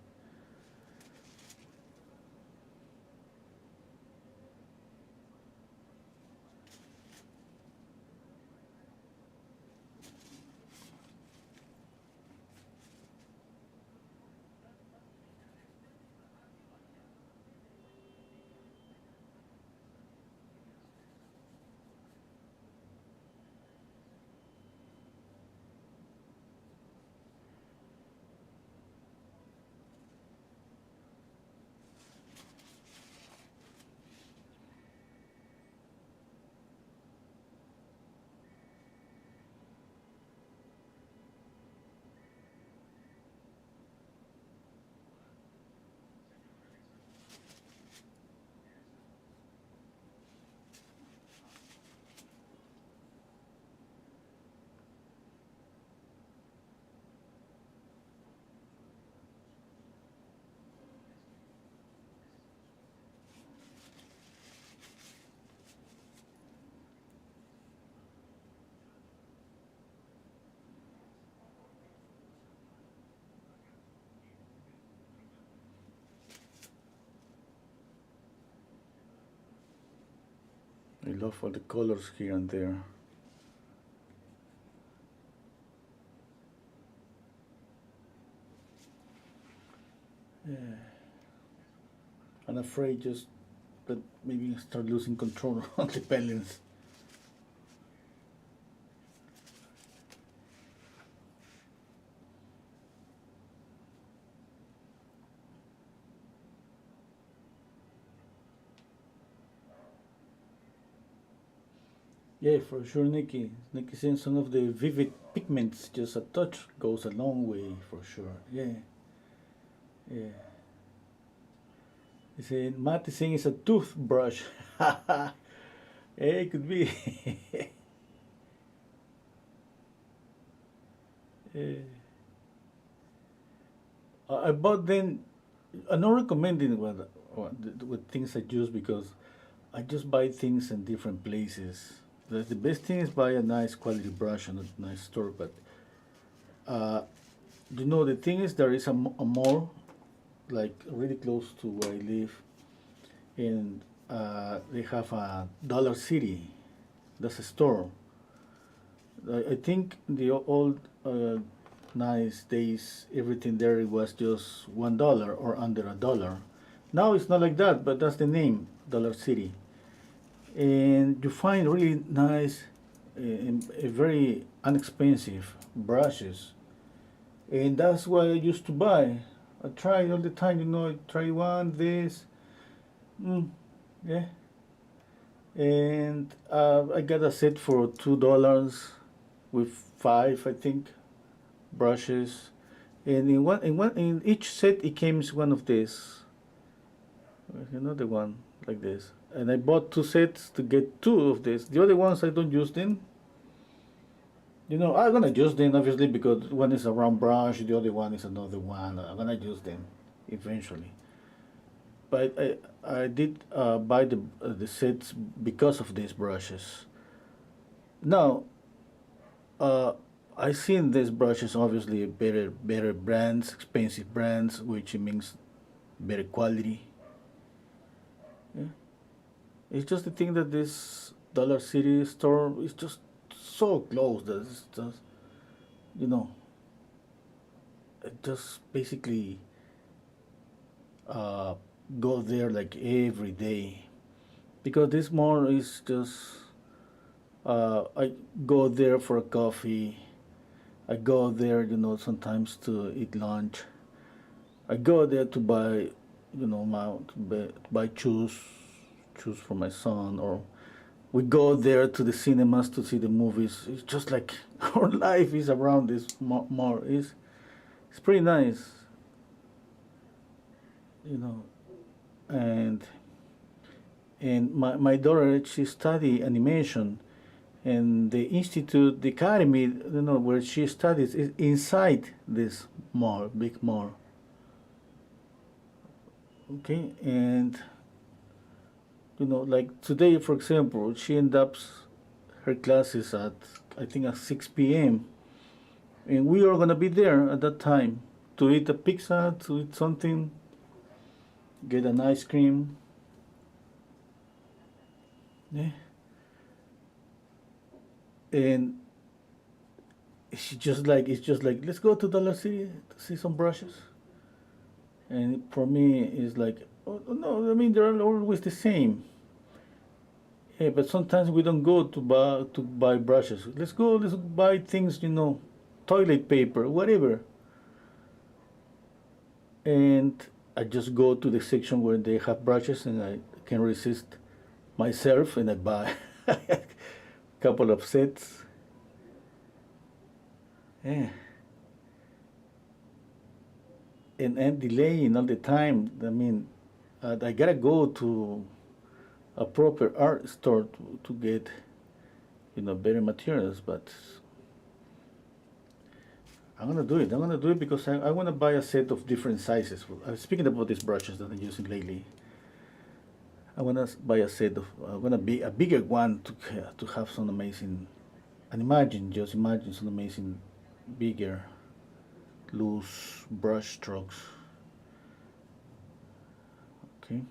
I love all the colors here and there. Yeah. I'm afraid just that maybe I start losing control on the balance. Yeah, for sure, Nikki. Nikki saying some of the vivid pigments, just a touch goes a long way, for sure. Yeah, yeah. He said, Matt is saying it's a toothbrush. Yeah, it could be. Yeah. I bought then. I'm not recommending what things I use because I just buy things in different places. The best thing is buy a nice quality brush in a nice store. But uh, the thing is there is a mall like really close to where I live, and they have a Dollar City. That's a store. I think the old nice days, everything there was just $1 or under a dollar. Now it's not like that, but that's the name, Dollar City. And you find really nice, and very inexpensive brushes, and that's what I used to buy. I try all the time, I try one this, mm, yeah, and I got a set for $2 with five, I think, brushes, and in each set it came one of these, another one like this, and I bought two sets to get two of this. The other ones I don't use them. I'm gonna use them obviously because one is a round brush, the other one is another one. I'm gonna use them eventually. But I did buy the sets because of these brushes. Now, uh, I seen these brushes obviously better brands, expensive brands, which means better quality. Yeah. It's just the thing that this Dollar City store is just so close that it's just you know it just basically uh, go there like every day because this mall is just I go there for a coffee. I go there, sometimes to eat lunch. I go there to buy, buy shoes for my son, or we go there to the cinemas to see the movies. It's just like our life is around this mall. It's pretty nice, you know. And my daughter, she study animation, and the institute, the academy, where she studies is inside this mall, big mall. Okay, and like today, for example, she ends up her classes at, I think, at 6 p.m. and we are gonna be there at that time to eat a pizza, to eat something, get an ice cream. Yeah, and it's just like let's go to Dollar City to see some brushes. And for me, it's like, oh, no, I mean they're always the same. Yeah, but sometimes we don't go to buy brushes. Let's go. Let's buy things, toilet paper, whatever. And I just go to the section where they have brushes, and I can resist myself, and I buy a couple of sets. Yeah, and delaying all the time. I mean, I gotta go to a proper art store to get, better materials, but I'm gonna do it. I'm gonna do it because I want to buy a set of different sizes. Speaking about these brushes that I'm using lately, I want to buy a set of. I want to be a bigger one to have some amazing. And just imagine some amazing, bigger, loose brush strokes. Okay.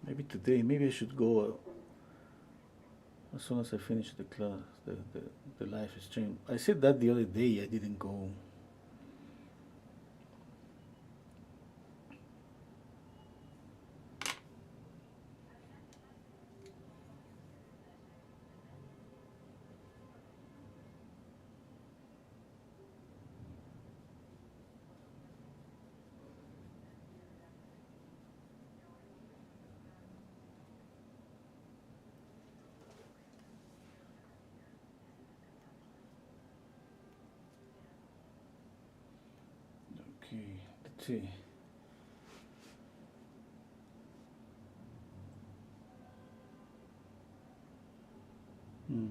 Maybe today. Maybe I should go as soon as I finish the class, the live stream. I said that the other day. I didn't go. Okay, let's see. Hmm.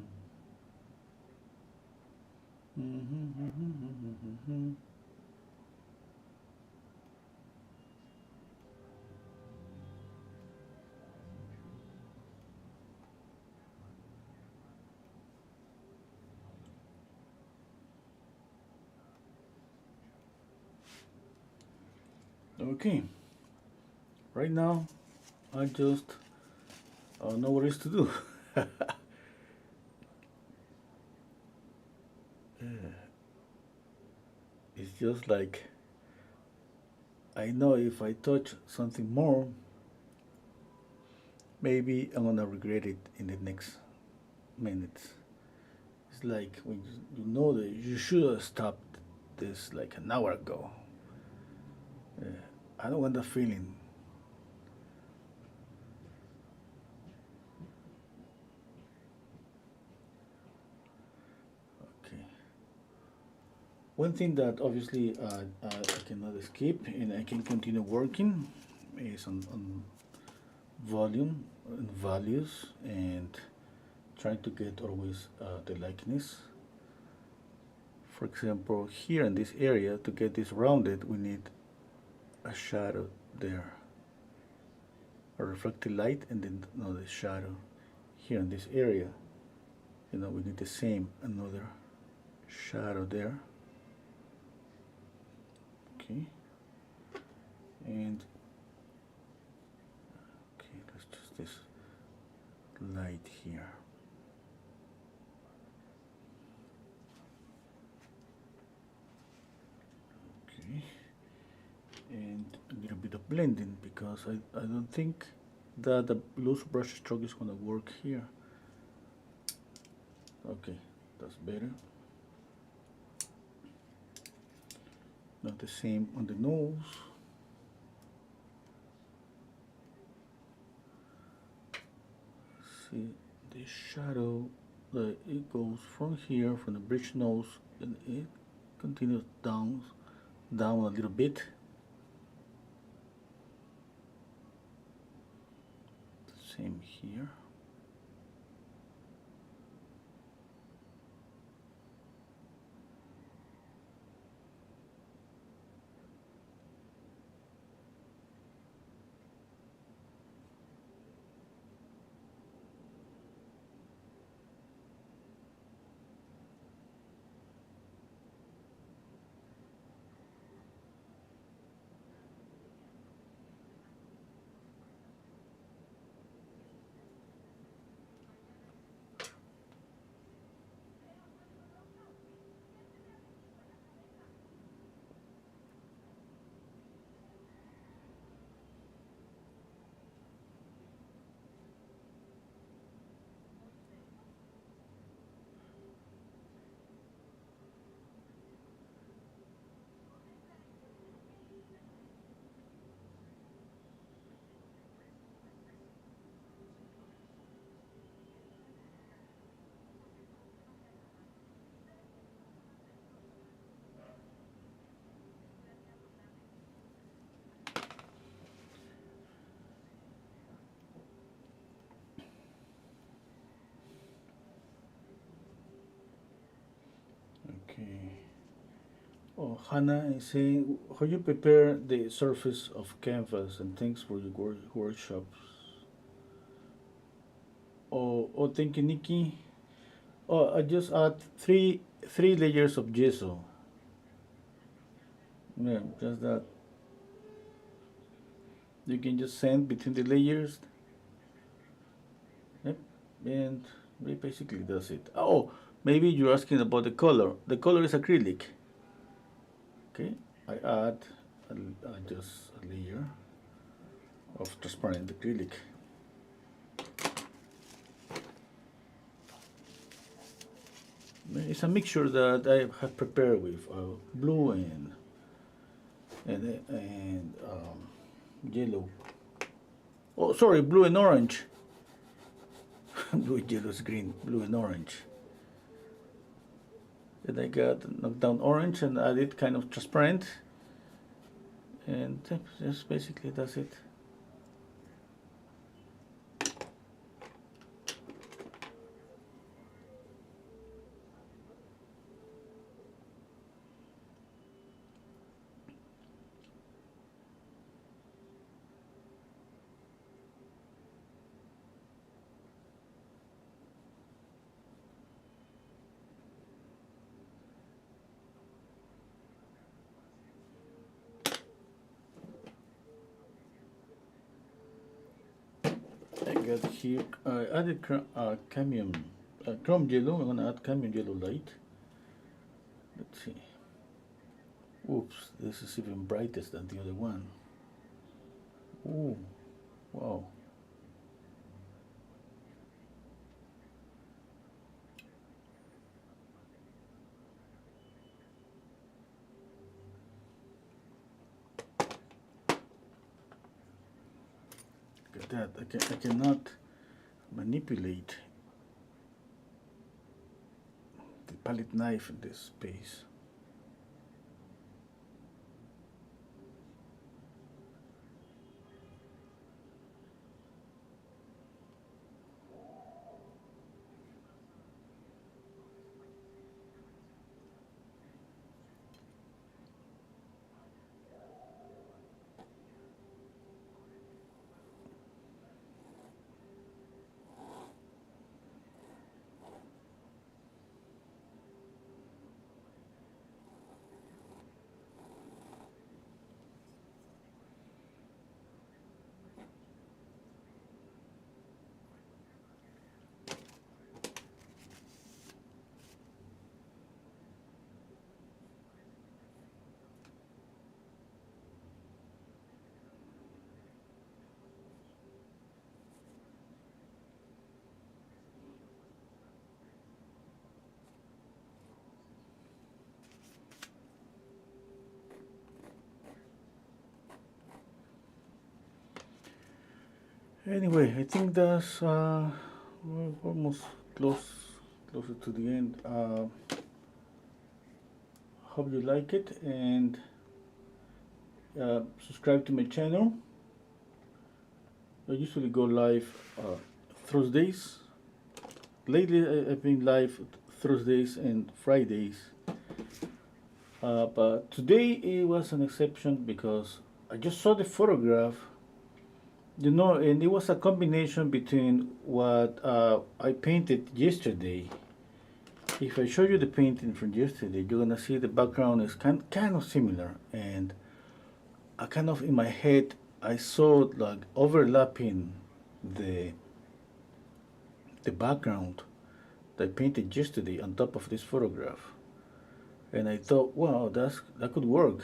Okay, right now I just know what is to do. It's just like I know if I touch something more, maybe I'm gonna regret it in the next minutes. It's like when you know that you should have stopped this like an hour ago. Uh, I don't want that feeling. Okay. One thing that obviously I cannot escape and I can continue working is on volume and values and trying to get always the likeness. For example, here in this area, to get this rounded, we need a shadow there, a reflected light, and then another shadow here in this area. You know, we need the same, another shadow there. Okay, and okay, let's just this light here. Okay, and a little bit of blending because I don't think that the loose brush stroke is gonna work here. Okay, that's better. Not the same on the nose. See the shadow, it goes from here, from the bridge nose, and it continues down a little bit. Same here. Okay. Oh, Hannah is saying, how you prepare the surface of canvas and things for your workshops? Oh, thank you, Nikki. Oh, I just add three layers of gesso. Yeah, just that. You can just sand between the layers. Yep, and it basically does it. Oh, maybe you're asking about the color. The color is acrylic. Okay, I add just a layer of transparent acrylic. It's a mixture that I have prepared with blue and yellow. Oh, sorry, blue and orange. Blue, yellow, green, blue and orange. Then I got knocked down orange and added kind of transparent, And just basically that's it. I got here, I added chrome yellow. I'm gonna add chrome yellow light. Let's see. Oops, this is even brighter than the other one. Ooh, wow. Look at that. I cannot manipulate the palette knife in this space. Anyway, I think that's we're almost closer to the end. Hope you like it, and subscribe to my channel. I usually go live Thursdays. Lately, I've been live Thursdays and Fridays. But today it was an exception because I just saw the photograph, and it was a combination between what I painted yesterday. If I show you the painting from yesterday, you're gonna see the background is kind of similar, and I kind of in my head I saw like overlapping the background that I painted yesterday on top of this photograph, and I thought, wow, that could work.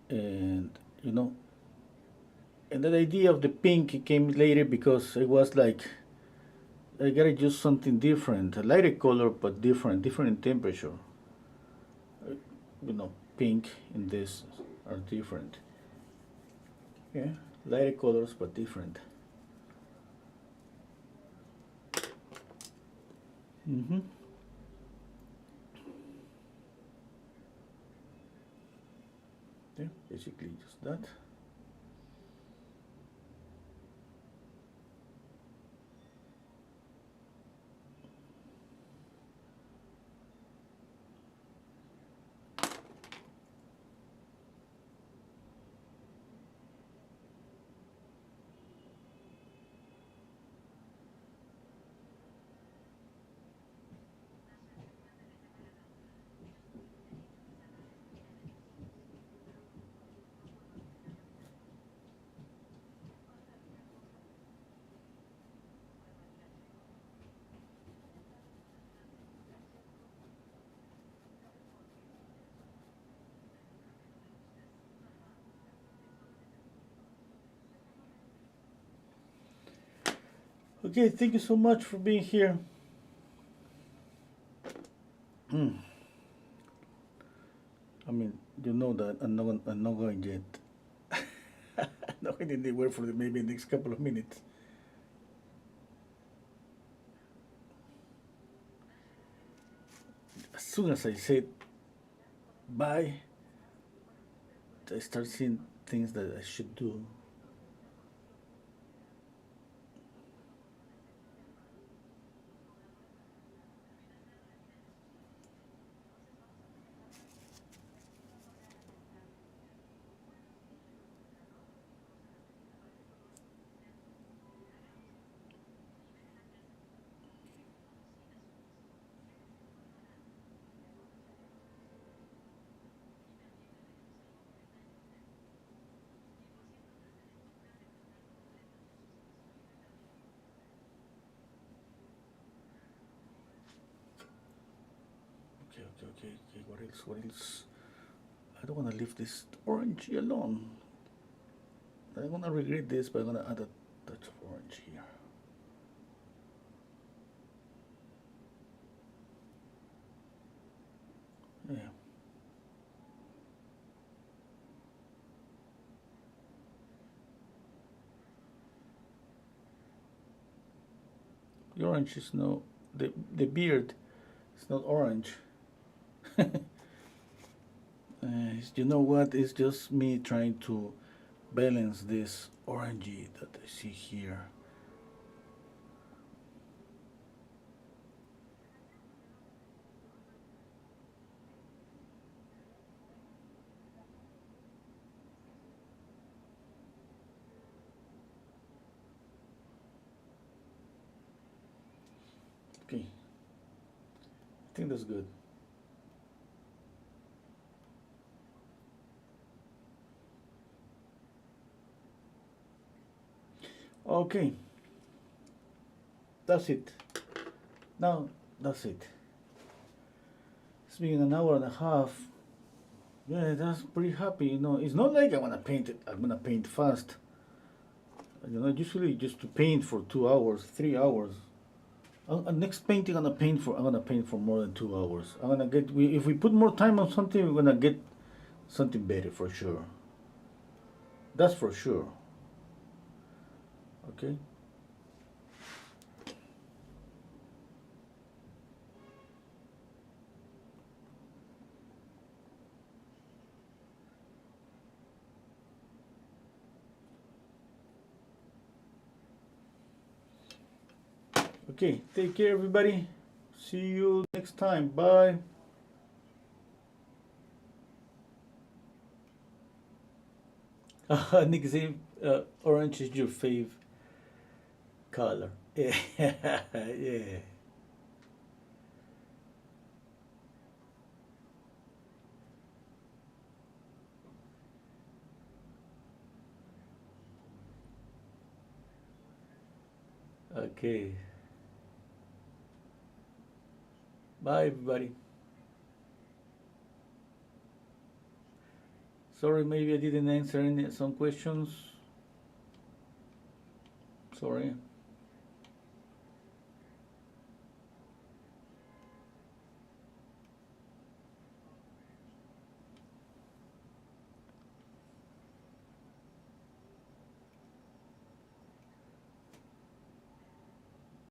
And and that idea of the pink came later because it was like I gotta use something different, a lighter color but different in temperature. Pink and this are different. Yeah, lighter colors but different. Mm-hmm. Yeah, basically just that. Okay, thank you so much for being here. I mean, you know that I'm not going yet. I'm not going anywhere for maybe the next couple of minutes. As soon as I said bye, I start seeing things that I should do. Okay, okay, okay, okay. What else? What else? I don't want to leave this orange alone. I'm gonna regret this, but I'm gonna add a touch of orange here. Yeah. The orange is no, the beard is not orange. You know what? It's just me trying to balance this orangey that I see here. Okay, I think that's good. Okay, that's it. Now that's it. It's been an hour and a half. Yeah, that's pretty happy. You know, it's not like I wanna paint it. I'm gonna paint fast. You know, usually just to paint for 2 hours, 3 hours. Next painting I'm gonna paint for more than 2 hours. I'm gonna get if we put more time on something, we're gonna get something better for sure. That's for sure. Okay. Okay. Take care, everybody. See you next time. Bye. Nick said, orange is your fave color. Yeah. Yeah. Okay. Bye, everybody. Sorry, maybe I didn't answer some questions. Sorry.